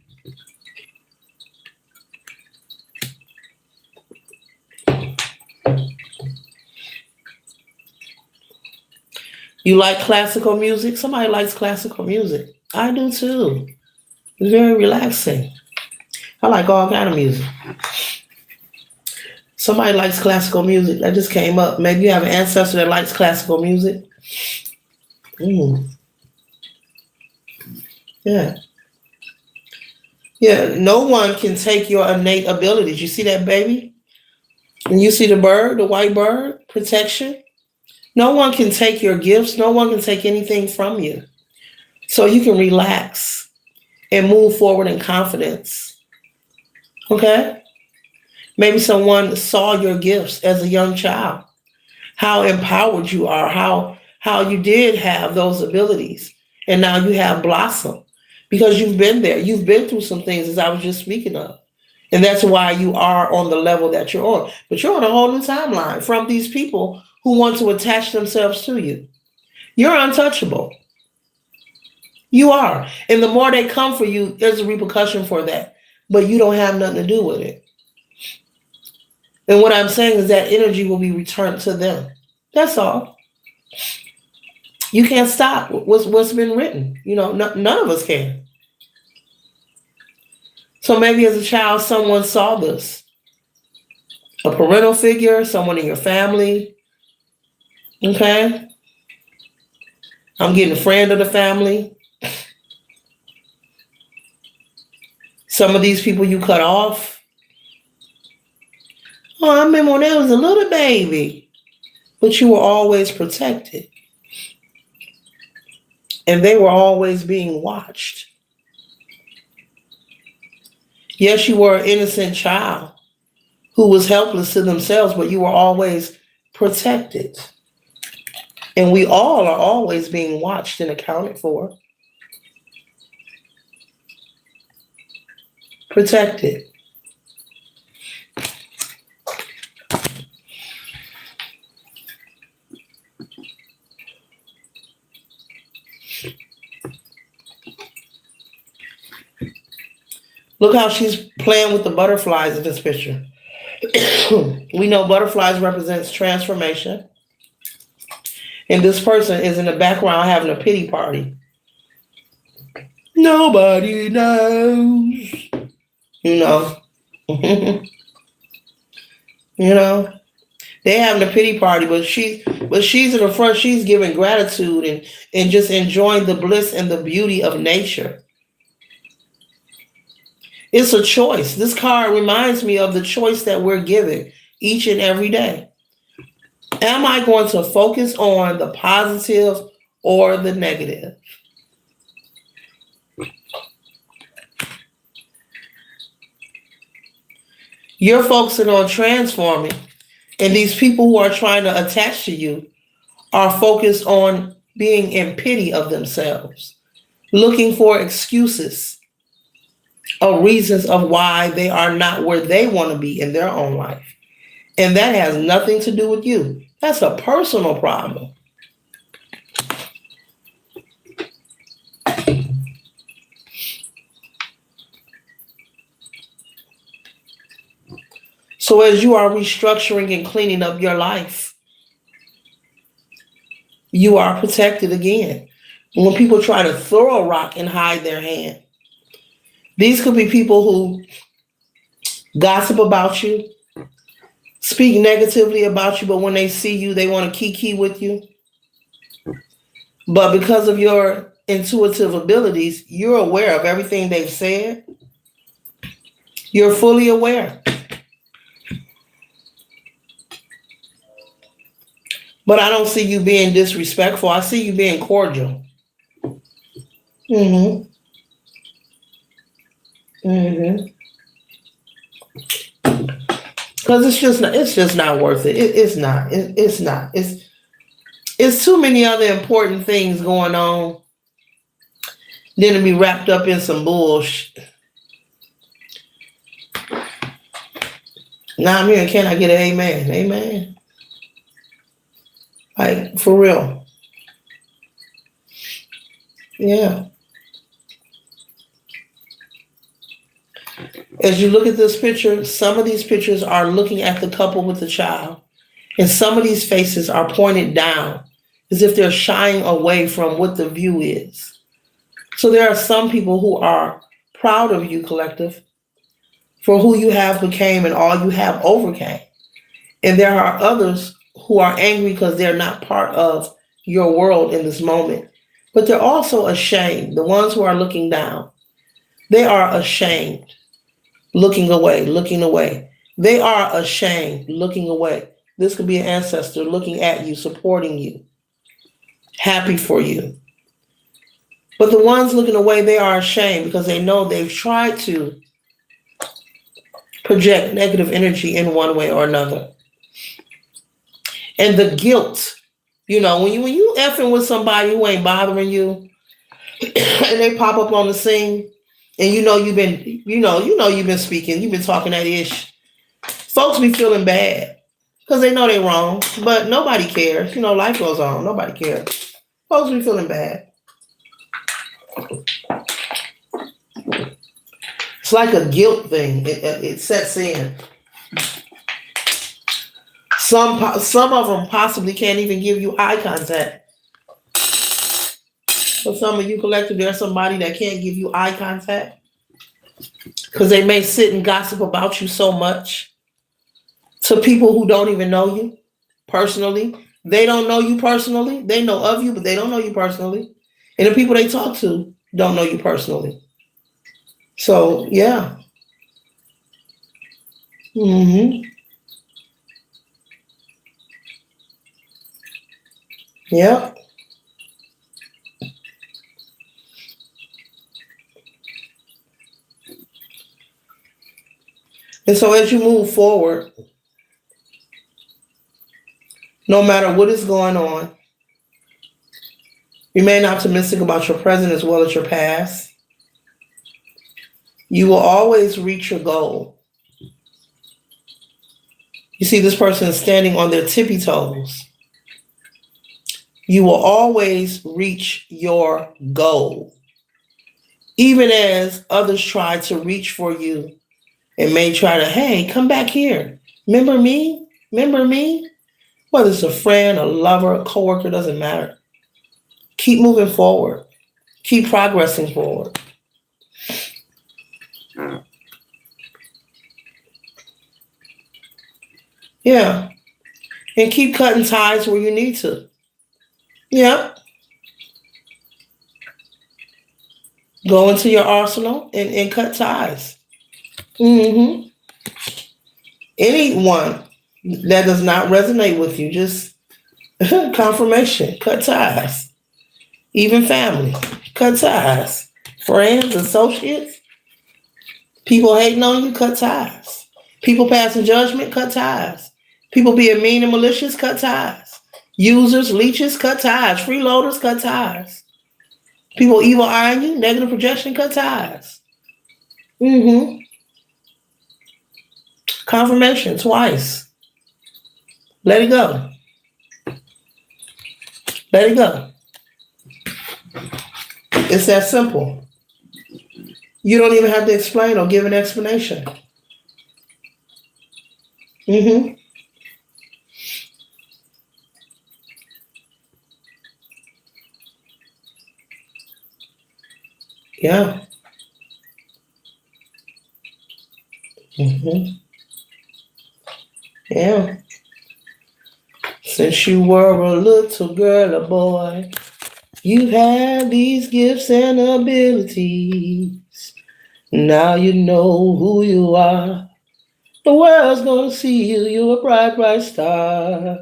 You like classical music? Somebody likes classical music. I do too. It's very relaxing. I like all kind of music. Somebody likes classical music. That just came up. Maybe you have an ancestor that likes classical music. Yeah. Yeah, no one can take your innate abilities. You see that, baby? And you see the bird, the white bird, protection? No one can take your gifts. No one can take anything from you. So you can relax and move forward in confidence. Okay? Maybe someone saw your gifts as a young child, how empowered you are, how you did have those abilities, and now you have blossomed because you've been there. You've been through some things, as I was just speaking of. And that's why you are on the level that you're on. But you're on a whole new timeline from these people who want to attach themselves to you. You're untouchable. You are. And the more they come for you, there's a repercussion for that. But you don't have nothing to do with it. And what I'm saying is that energy will be returned to them. That's all. You can't stop what's been written. None of us can. So maybe as a child, someone saw this. A parental figure, someone in your family. Okay? I'm getting a friend of the family. Some of these people you cut off. Oh, I remember when I was a little baby, but you were always protected. And they were always being watched. Yes, you were an innocent child who was helpless to themselves, but you were always protected. And we all are always being watched and accounted for. Protected. Look how she's playing with the butterflies in this picture. We know butterflies represents transformation. And this person is in the background having a pity party. Nobody knows. You know. You know. They having a pity party, but she's in the front, she's giving gratitude and just enjoying the bliss and the beauty of nature. It's a choice. This card reminds me of the choice that we're given each and every day. Am I going to focus on the positive or the negative? You're focusing on transforming, and these people who are trying to attach to you are focused on being in pity of themselves, looking for excuses or reasons of why they are not where they want to be in their own life. And that has nothing to do with you. That's a personal problem. So as you are restructuring and cleaning up your life, you are protected again. When people try to throw a rock and hide their hand, these could be people who gossip about you, speak negatively about you, but when they see you, they want to kiki with you. But because of your intuitive abilities, you're aware of everything they've said. You're fully aware. But I don't see you being disrespectful. I see you being cordial. Mm-hmm. Mm-hmm. Because it's just not worth it. It's not. It's not. It's too many other important things going on than to be wrapped up in some bullshit. Now I'm here. Can I get an amen? Amen. Like, for real. Yeah. As you look at this picture, some of these pictures are looking at the couple with the child. And some of these faces are pointed down as if they're shying away from what the view is. So there are some people who are proud of you, collective, for who you have became and all you have overcame. And there are others who are angry because they're not part of your world in this moment. But they're also ashamed. The ones who are looking down, they are ashamed, looking away, looking away. They are ashamed, looking away. This could be an ancestor looking at you, supporting you, happy for you. But the ones looking away, they are ashamed because they know they've tried to project negative energy in one way or another. And the guilt, when you effing with somebody who ain't bothering you, and they pop up on the scene, and you've been speaking, you've been talking that ish. Folks be feeling bad because they know they're wrong, but nobody cares. Life goes on. Nobody cares. Folks be feeling bad. It's like a guilt thing. It sets in. Some of them possibly can't even give you eye contact. For some of you collective, there's somebody that can't give you eye contact because they may sit and gossip about you so much to people who don't even know you personally. They don't know you personally. They know of you, but they don't know you personally. And the people they talk to don't know you personally. So yeah. Hmm. Yep. And so as you move forward, no matter what is going on, remain optimistic about your present as well as your past. You will always reach your goal. You see, this person is standing on their tippy toes. You will always reach your goal. Even as others try to reach for you and may try to, hey, come back here. Remember me? Remember me? Whether it's a friend, a lover, a coworker, doesn't matter. Keep moving forward. Keep progressing forward. Yeah. And keep cutting ties where you need to. Yep. Go into your arsenal and cut ties. Hmm. Anyone that does not resonate with you, just confirmation, cut ties. Even family, cut ties. Friends, associates, people hating on you, cut ties. People passing judgment, cut ties. People being mean and malicious, cut ties. Users, leeches, cut ties. Freeloaders, cut ties. People evil eyeing you, negative projection, cut ties. Mm-hmm. Confirmation twice. Let it go. Let it go. It's that simple. You don't even have to explain or give an explanation. Mm-hmm. Yeah. Mm-hmm. Yeah. Since you were a little girl or boy, you had these gifts and abilities. Now you know who you are. The world's gonna see you. You're a bright, bright star.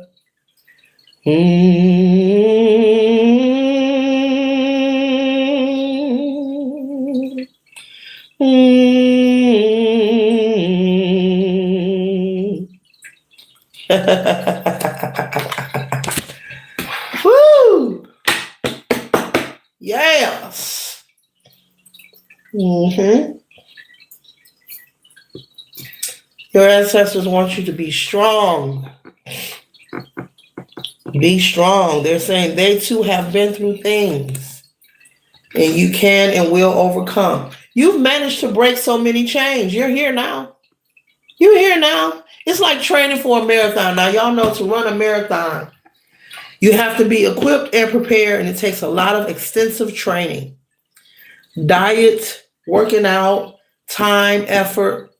Mm-hmm. Mm-hmm. Woo! Yes. Mm-hmm. Your ancestors want you to be strong. Be strong. They're saying they too have been through things and you can and will overcome. You've managed to break so many chains. You're here now. You're here now. It's like training for a marathon. Now, y'all know to run a marathon, you have to be equipped and prepared, and it takes a lot of extensive training. Diet, working out, time, effort.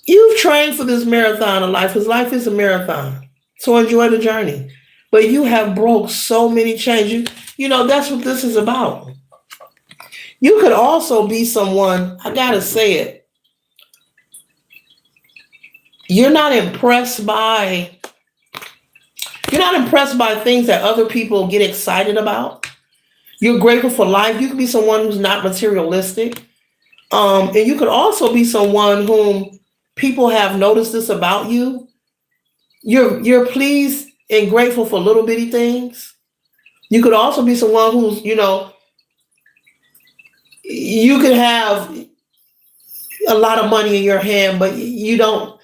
You've trained for this marathon of life because life is a marathon. So enjoy the journey. But you have broke so many chains. You know, that's what this is about. You could also be someone, I gotta say it, you're not impressed by things that other people get excited about. You're grateful for life. You could be someone who's not materialistic. And you could also be someone whom people have noticed this about you. You're pleased and grateful for little bitty things. You could also be someone who's, you could have a lot of money in your hand, but you're not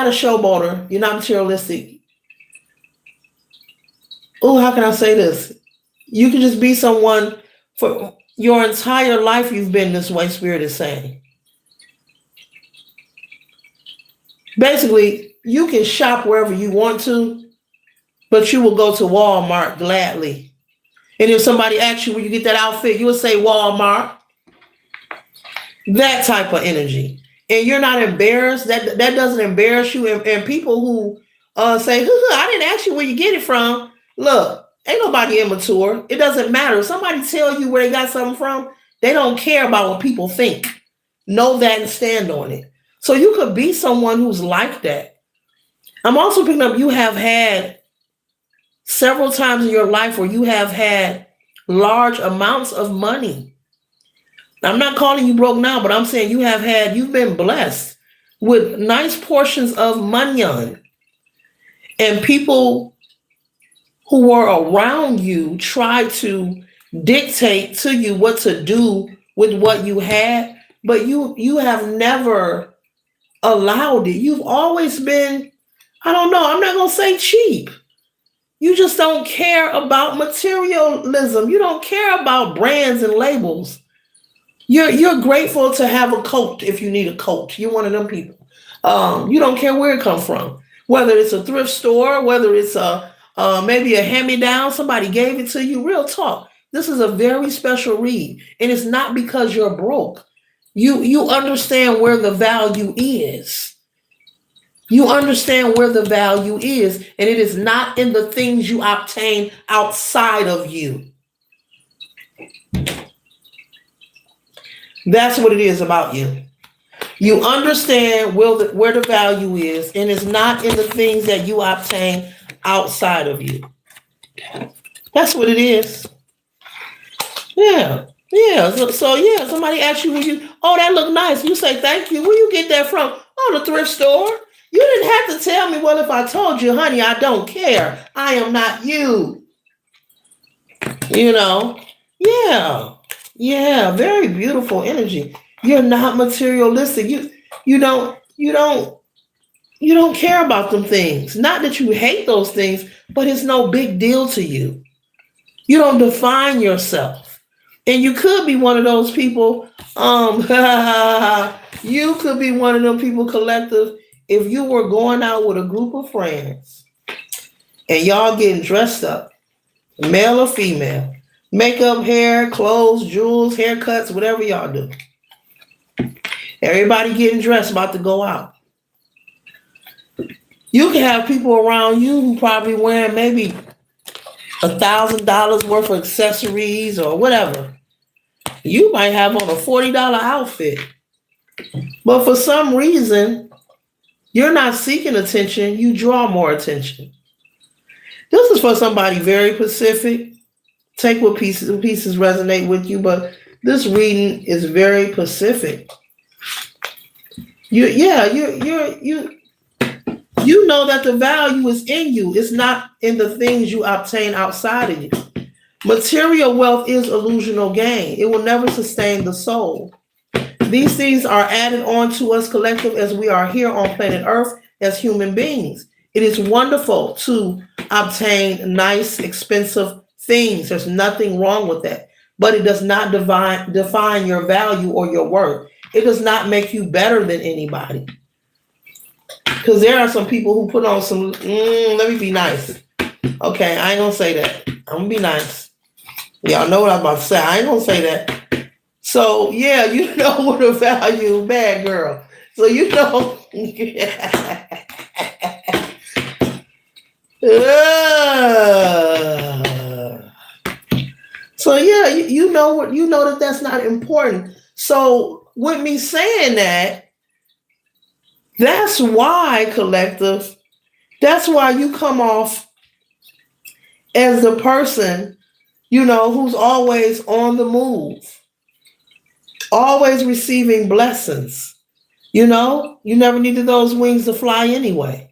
a showboater. You're not materialistic. Oh, how can I say this? You could just be someone for your entire life you've been this way, Spirit is saying. Basically, you can shop wherever you want to, but you will go to Walmart gladly. And if somebody asks you where you get that outfit, you will say Walmart. That type of energy. And you're not embarrassed. That doesn't embarrass you. And people who say, I didn't ask you where you get it from. Look, ain't nobody immature. It doesn't matter. If somebody tell you where they got something from, They don't care about what people think. Know that and stand on it. So you could be someone who's like that. I'm also picking up you have had several times in your life where you have had large amounts of money. I'm not calling you broke now, but I'm saying you've been blessed with nice portions of money on. And people who were around you tried to dictate to you what to do with what you had, but you have never allowed it. You've always been, I don't know, I'm not going to say cheap. You just don't care about materialism. You don't care about brands and labels. You're grateful to have a coat if you need a coat. You're one of them people. You don't care where it comes from, whether it's a thrift store, whether it's maybe a hand-me-down, somebody gave it to you. Real talk. This is a very special read, and it's not because you're broke. You understand where the value is. You understand where the value is, and it is not in the things you obtain outside of you. That's what it is about you. You understand where the value is, and it's not in the things that you obtain outside of you. That's what it is. Yeah. Yeah. So yeah, somebody asks you, oh, that look nice. You say, thank you. Where you get that from? Oh, the thrift store. You didn't have to tell me, well, if I told you, honey, I don't care. I am not you. You know? Yeah. Yeah. Very beautiful energy. You're not materialistic. You don't care about them things. Not that you hate those things, but it's no big deal to you. You don't define yourself. And you could be one of those people, you could be one of them people, collective, if you were going out with a group of friends and y'all getting dressed up, male or female, makeup, hair, clothes, jewels, haircuts, whatever y'all do. Everybody getting dressed, about to go out. You can have people around you who probably wearing maybe $1,000 worth of accessories or whatever. You might have on a $40 outfit. But for some reason, you're not seeking attention, you draw more attention. This is for somebody very Pacific. Take what pieces resonate with you, but this reading is very Pacific. You know that the value is in you. It's not in the things you obtain outside of you. Material wealth is illusional gain. It will never sustain the soul. These things are added on to us collective as we are here on planet Earth as human beings. It is wonderful to obtain nice, expensive things. There's nothing wrong with that. But it does not define your value or your worth. It does not make you better than anybody. Because there are some people who put on some, let me be nice. Okay, I ain't going to say that. I'm going to be nice. Y'all know what I'm about to say. I ain't going to say that. So, yeah, you know what the value, bad girl. So, you know. So, yeah, you know that that's not important. So, with me saying that, that's why, collective, that's why you come off as the person, who's always on the move, always receiving blessings. You never needed those wings to fly anyway.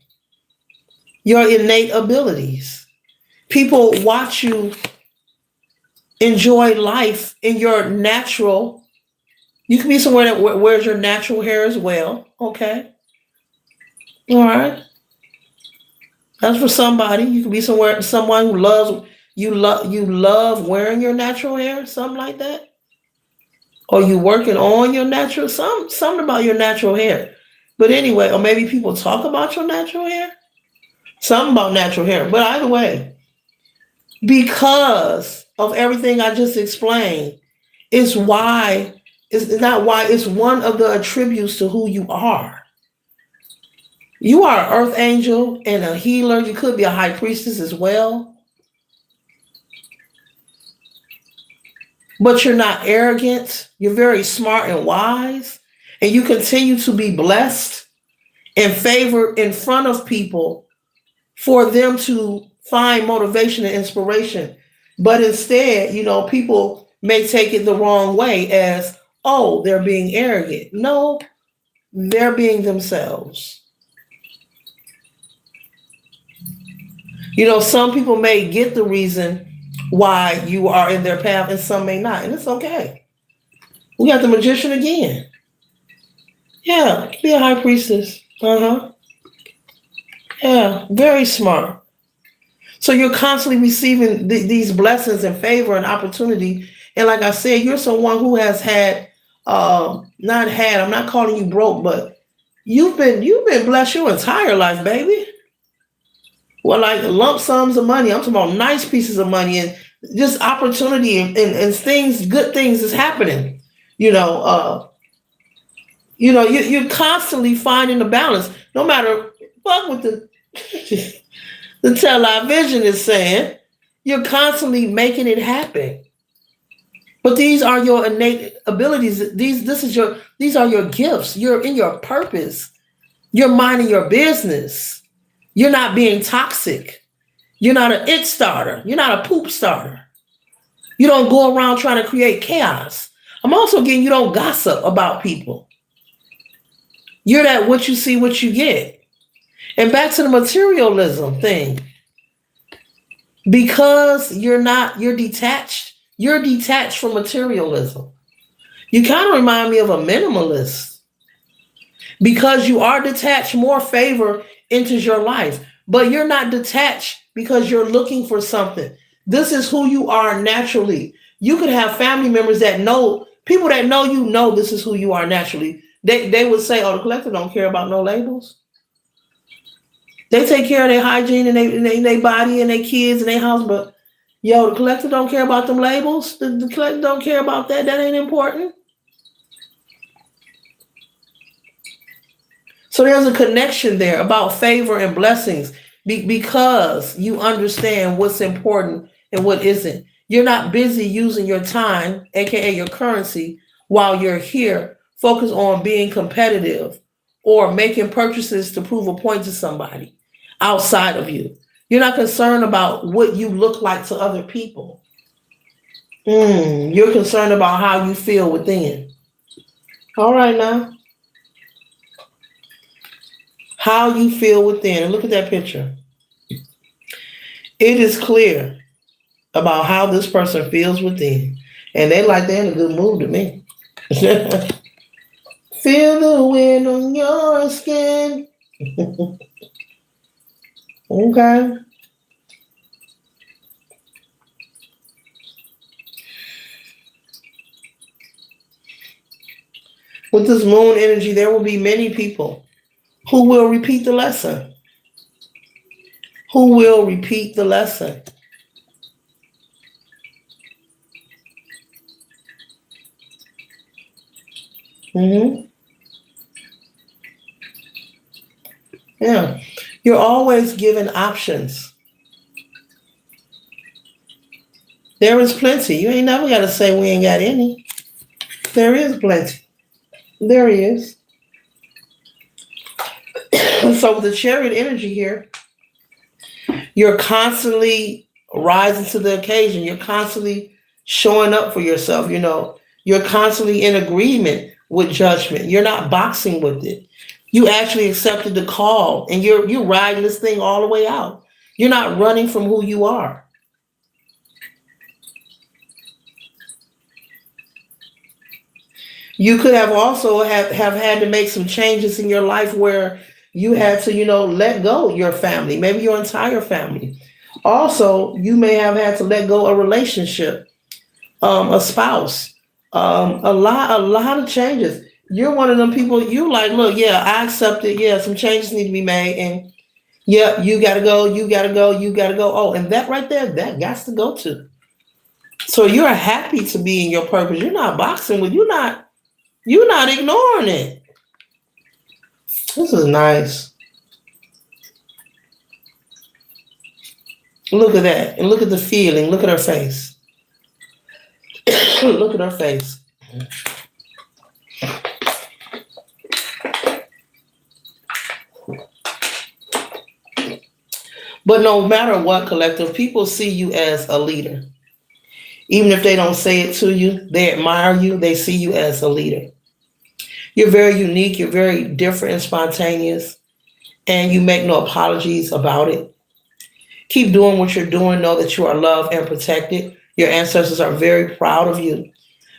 Your innate abilities. People watch you enjoy life in your natural. You can be somewhere that wears your natural hair as well. Okay. All right. That's for somebody. You can be someone who loves you love wearing your natural hair, something like that. Or you working on your natural, something about your natural hair. But anyway, or maybe people talk about your natural hair. Something about natural hair. But either way, because of everything I just explained, it's one of the attributes to who you are. You are an earth angel and a healer. You could be a high priestess as well. but you're not arrogant. You're very smart and wise, and you continue to be blessed and favored in front of people for them to find motivation and inspiration. But instead, people may take it the wrong way as, oh, they're being arrogant. No, they're being themselves. Some people may get the reason why you are in their path and some may not. And it's okay. We got the magician again. Yeah, be a high priestess. Uh-huh. Yeah, very smart. So you're constantly receiving these blessings and favor and opportunity. And like I said, you're someone who has had, I'm not calling you broke, but you've been blessed your entire life, baby. Well, like lump sums of money. I'm talking about nice pieces of money and just opportunity and things, good things is happening. You're constantly finding the balance. No matter what the television is saying, you're constantly making it happen. But these are your innate abilities. These are your gifts. You're in your purpose. You're minding your business. You're not being toxic. You're not an it starter. You're not a poop starter. You don't go around trying to create chaos. I'm also getting you don't gossip about people. You're that what you see, what you get. And back to the materialism thing. Because you're detached. You're detached from materialism. You kind of remind me of a minimalist. Because you are detached, more favor enters your life. But you're not detached because you're looking for something. This is who you are naturally. You could have family members that know, people that know this is who you are naturally. They would say, oh, the collector don't care about no labels. They take care of their hygiene and their body and their kids and their house, but the collector don't care about them labels. The collector don't care about that. That ain't important. So there's a connection there about favor and blessings because you understand what's important and what isn't. You're not busy using your time, aka your currency, while you're here. Focus on being competitive or making purchases to prove a point to somebody outside of you. You're not concerned about what you look like to other people. You're concerned about how you feel within. All right now. How you feel within. And look at that picture. It is clear about how this person feels within. And they like they're in a good mood to me. Feel the wind on your skin. Okay. With this moon energy, there will be many people who will repeat the lesson. Who will repeat the lesson. Yeah. You're always given options. There is plenty. You ain't never got to say we ain't got any. There is plenty. There is. So with the chariot energy here, you're constantly rising to the occasion. You're constantly showing up for yourself. You're constantly in agreement with judgment. You're not boxing with it. You actually accepted the call and you're riding this thing all the way out. You're not running from who you are. You could have also have had to make some changes in your life where you had to, let go your family, maybe your entire family. Also, you may have had to let go a relationship, a spouse, a lot of changes. You're one of them people, you like, look, yeah, I accept it. Yeah, some changes need to be made. And yeah, you gotta go, you gotta go, you gotta go. Oh, and that right there, that got to go to. So you're happy to be in your purpose. You're not boxing with, you're not ignoring it. This is nice. Look at that. And look at the feeling. Look at her face. Look at her face. But no matter what, collective, people see you as a leader. Even if they don't say it to you, they admire you, they see you as a leader. You're very unique, you're very different and spontaneous, and you make no apologies about it. Keep doing what you're doing. Know that you are loved and protected. Your ancestors are very proud of you.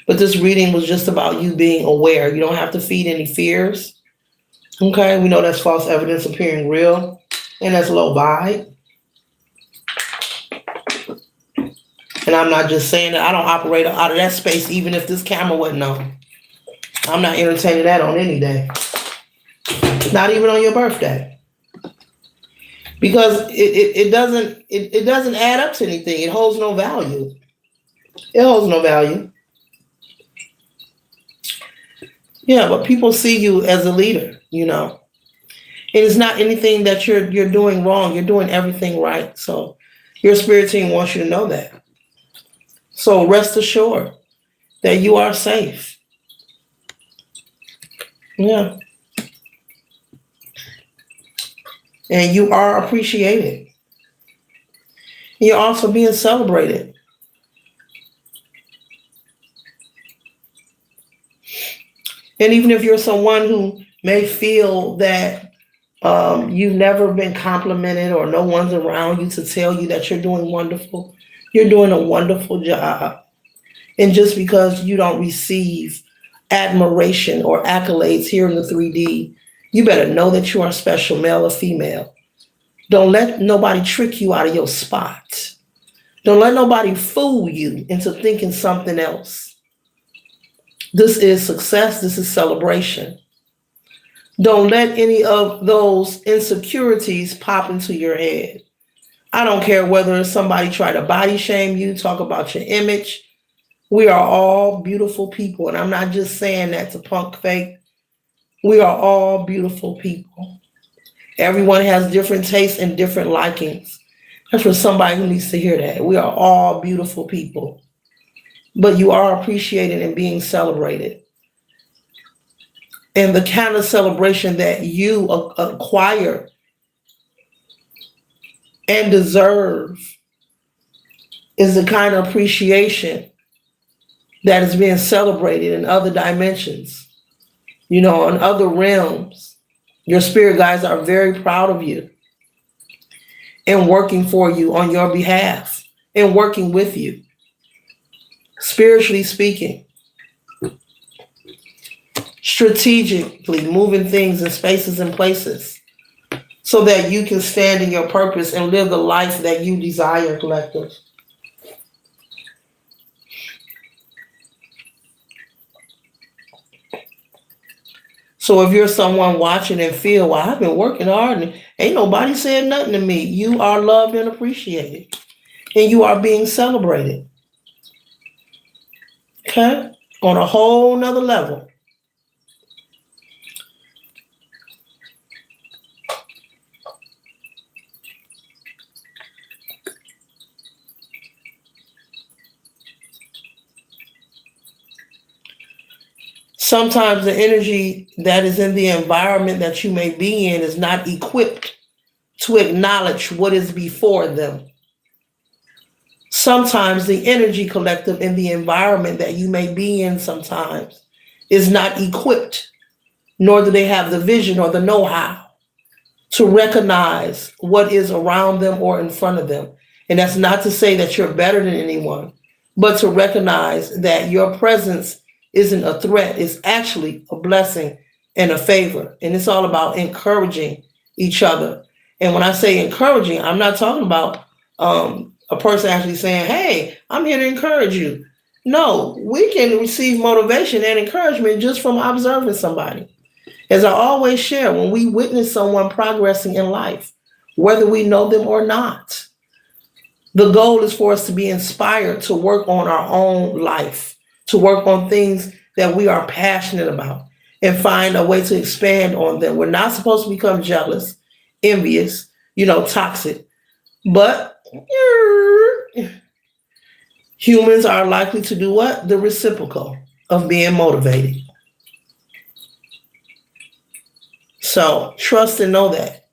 But this reading was just about you being aware. You don't have to feed any fears. Okay, we know that's false evidence appearing real, and that's low vibe. And I'm not just saying that I don't operate out of that space, even if this camera wasn't on. I'm not entertaining that on any day. Not even on your birthday. Because it doesn't add up to anything. It holds no value. It holds no value. Yeah, but people see you as a leader, you know. And it's not anything that you're doing wrong. You're doing everything right. So your spirit team wants you to know that. So rest assured that you are safe. Yeah. And you are appreciated. You're also being celebrated. And even if you're someone who may feel that you've never been complimented or no one's around you to tell you that you're doing wonderful, you're doing a wonderful job. And just because you don't receive admiration or accolades here in the 3D, you better know that you are special, male or female. Don't let nobody trick you out of your spot. Don't let nobody fool you into thinking something else. This is success. This is celebration. Don't let any of those insecurities pop into your head. I don't care whether somebody try to body shame you, talk about your image. We are all beautiful people. And I'm not just saying that to punk fake. We are all beautiful people. Everyone has different tastes and different likings. That's for somebody who needs to hear that. We are all beautiful people. But you are appreciated and being celebrated. And the kind of celebration that you acquire and deserve is the kind of appreciation that is being celebrated in other dimensions, you know, in other realms. Your spirit guides are very proud of you and working for you on your behalf and working with you, spiritually speaking, strategically moving things in spaces and places so that you can stand in your purpose and live the life that you desire, collective. So if you're someone watching and feel, well, I've been working hard and ain't nobody said nothing to me, you are loved and appreciated. And you are being celebrated. Okay? On a whole nother level. Sometimes the energy that is in the environment that you may be in is not equipped to acknowledge what is before them. Sometimes the energy collective in the environment that you may be in sometimes is not equipped, nor do they have the vision or the know-how to recognize what is around them or in front of them. And that's not to say that you're better than anyone, but to recognize that your presence isn't a threat. It's actually a blessing and a favor. And it's all about encouraging each other. And when I say encouraging, I'm not talking about a person actually saying, hey, I'm here to encourage you. No, we can receive motivation and encouragement just from observing somebody. As I always share, when we witness someone progressing in life, whether we know them or not, the goal is for us to be inspired to work on our own life, to work on things that we are passionate about and find a way to expand on them. We're not supposed to become jealous, envious, toxic, but Humans are likely to do what? The reciprocal of being motivated. So trust and know that.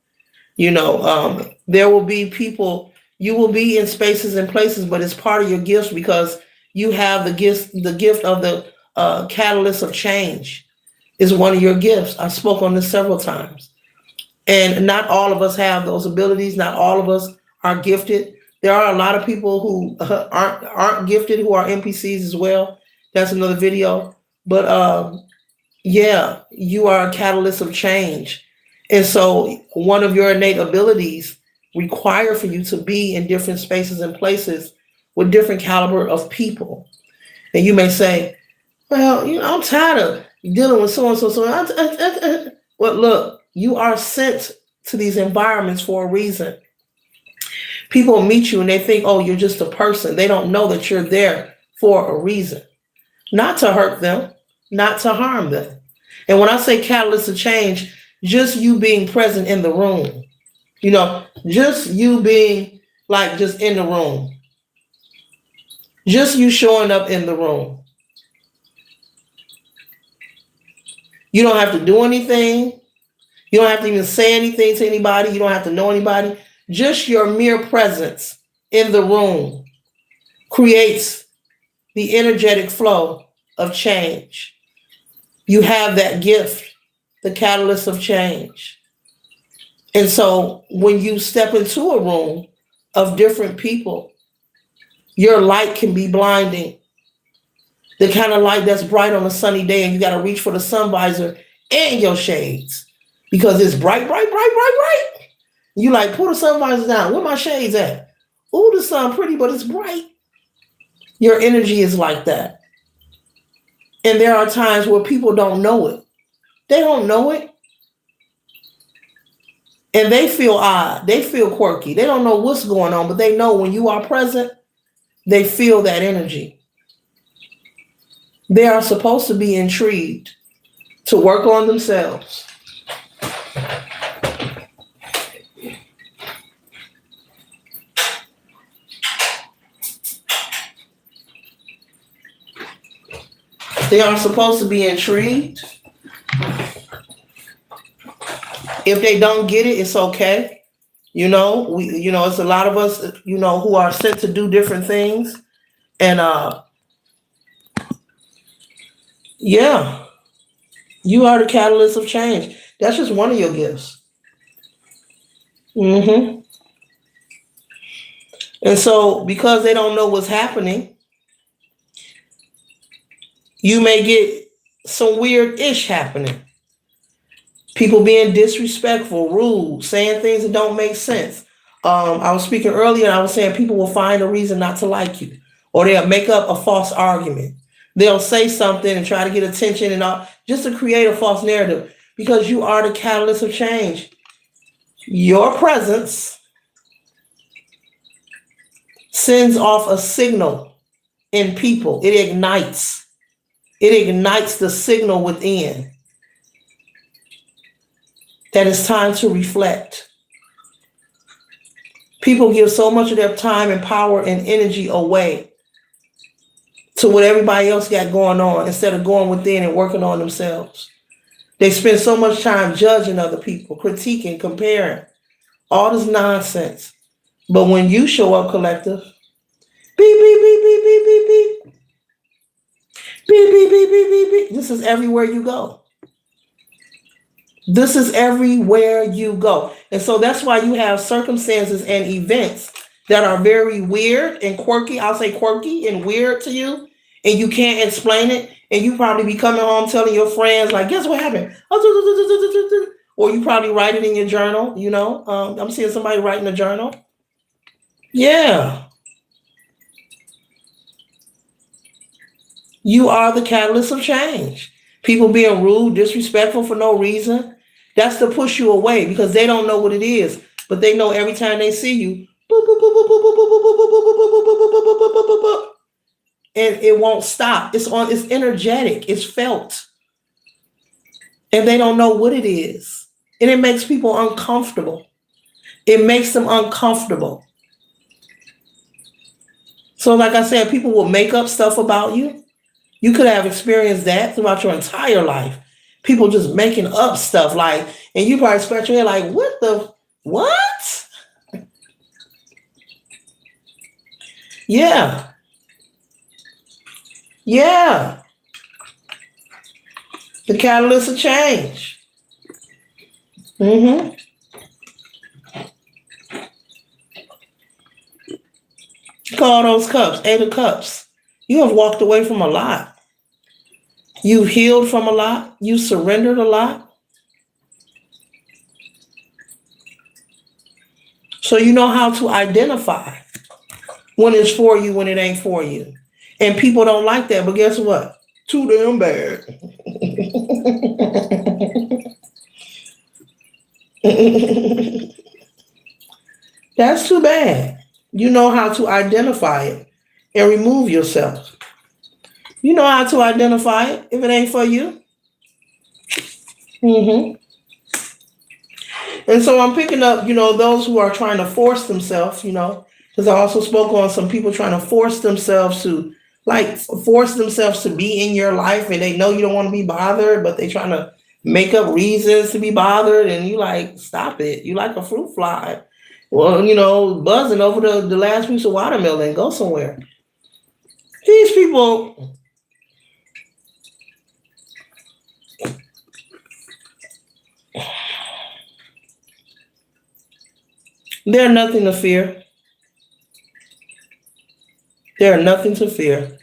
There will be people, you will be in spaces and places, but it's part of your gifts because you have the gift of the catalyst of change is one of your gifts. I spoke on this several times. And not all of us have those abilities. Not all of us are gifted. There are a lot of people who aren't gifted who are NPCs as well. That's another video. But yeah, you are a catalyst of change. And so one of your innate abilities require for you to be in different spaces and places with different caliber of people. And you may say, well, I'm tired of dealing with so and so. Well, look, you are sent to these environments for a reason. People meet you and they think, oh, you're just a person. They don't know that you're there for a reason. Not to hurt them, not to harm them. And when I say catalyst of change, just you being present in the room, just you being like just in the room, just you showing up in the room. You don't have to do anything. You don't have to even say anything to anybody. You don't have to know anybody. Just your mere presence in the room creates the energetic flow of change. You have that gift, the catalyst of change. And so when you step into a room of different people, your light can be blinding. The kind of light that's bright on a sunny day and you got to reach for the sun visor and your shades because it's bright, bright, bright, bright, bright. You like, pull the sun visor down. Where my shades at? Ooh, the sun pretty, but it's bright. Your energy is like that. And there are times where people don't know it. They don't know it. And they feel odd. They feel quirky. They don't know what's going on, but they know when you are present, they feel that energy. They are supposed to be intrigued to work on themselves. They are supposed to be intrigued. If they don't get it, it's okay. It's a lot of us, who are sent to do different things. And yeah, you are the catalyst of change. That's just one of your gifts. And so because they don't know what's happening, you may get some weird-ish happening. People being disrespectful, rude, saying things that don't make sense. I was speaking earlier and I was saying people will find a reason not to like you, or they'll make up a false argument. They'll say something and try to get attention and all, just to create a false narrative because you are the catalyst of change. Your presence sends off a signal in people. It ignites the signal within that it's time to reflect. People give so much of their time and power and energy away to what everybody else got going on instead of going within and working on themselves. They spend so much time judging other people, critiquing, comparing, all this nonsense. But when you show up, collective, beep, beep, beep, beep, beep, beep, beep. Beep, beep, beep, beep, beep, beep. This is everywhere you go. This is everywhere you go. And so that's why you have circumstances and events that are very weird and quirky. I'll say quirky and weird to you. And you can't explain it. And you probably be coming home telling your friends, like, guess what happened? Or you probably write it in your journal, I'm seeing somebody writing a journal. Yeah. You are the catalyst of change. People being rude, disrespectful for no reason. That's to push you away because they don't know what it is. But they know every time they see you, and it won't stop. It's energetic. It's felt. And they don't know what it is. And it makes people uncomfortable. It makes them uncomfortable. So like I said, people will make up stuff about you. You could have experienced that throughout your entire life. People just making up stuff like, and you probably scratch your head like, what? Yeah, yeah. The catalyst of change. Mm-hmm. Call those cups, 8 of cups. You have walked away from a lot. You've healed from a lot. You surrendered a lot. So you know how to identify when it's for you, when it ain't for you. And people don't like that, but guess what? Too damn bad. That's too bad. You know how to identify it and remove yourself. You know how to identify it if it ain't for you. Hmm. And so I'm picking up, those who are trying to force themselves, because I also spoke on some people trying to force themselves to be in your life, and they know you don't want to be bothered, but they trying to make up reasons to be bothered, and you like, stop it. You like a fruit fly. Well, buzzing over the last piece of watermelon, go somewhere. These people, they're nothing to fear. They're nothing to fear.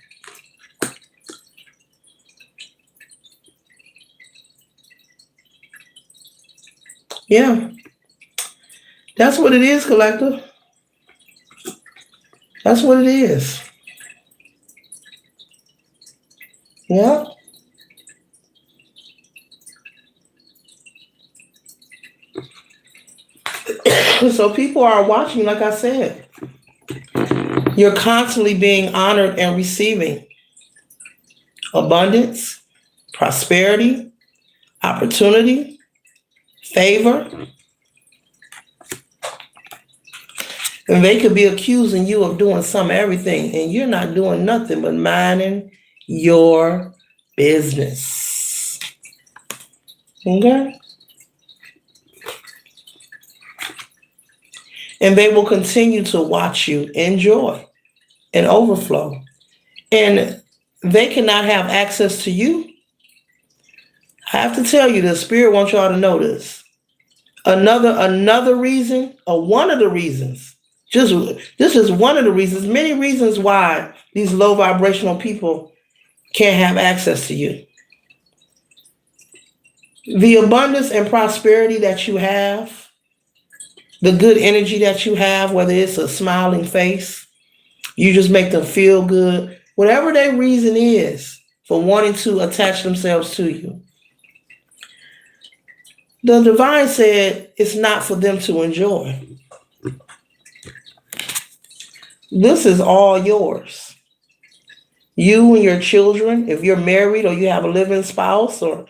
Yeah, that's what it is, collective. That's what it is. Yeah. So people are watching, like I said. You're constantly being honored and receiving abundance, prosperity, opportunity, favor. And they could be accusing you of doing some everything, and you're not doing nothing but minding your business. Okay? And they will continue to watch you enjoy and overflow. And they cannot have access to you. I have to tell you, the spirit wants y'all to know this. Another reason, or one of the reasons, this is one of the reasons, many reasons why these low vibrational people can't have access to you. The abundance and prosperity that you have, the good energy that you have, whether it's a smiling face, you just make them feel good, whatever their reason is for wanting to attach themselves to you. The divine said it's not for them to enjoy. This is all yours. You and your children, if you're married or you have a living spouse or,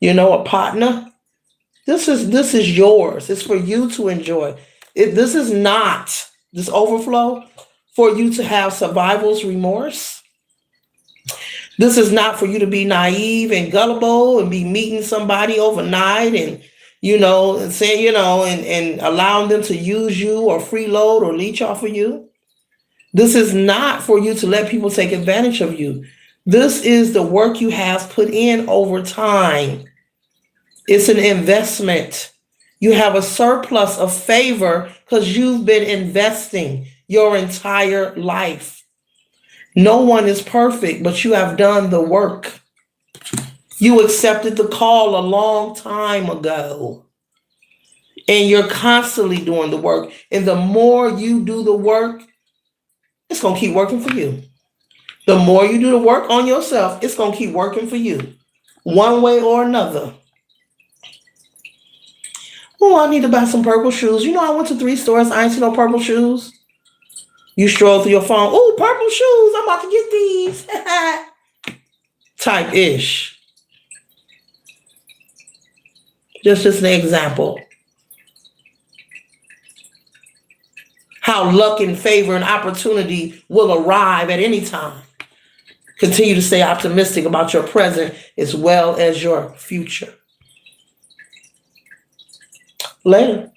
a partner, this is yours. It's for you to enjoy. This is not this overflow for you to have survivor's remorse. This is not for you to be naive and gullible and be meeting somebody overnight and, and saying, and allowing them to use you or freeload or leech off of you. This is not for you to let people take advantage of you. This is the work you have put in over time. It's an investment. You have a surplus of favor because you've been investing your entire life. No one is perfect, but you have done the work. You accepted the call a long time ago. And you're constantly doing the work. And the more you do the work, it's going to keep working for you. The more you do the work on yourself, it's going to keep working for you. One way or another. Oh, I need to buy some purple shoes. I went to 3 stores. I ain't see no purple shoes. You stroll through your phone. Oh, purple shoes. I'm about to get these. Type ish. Just an example. how luck and favor and opportunity will arrive at any time. Continue to stay optimistic about your present as well as your future. Later.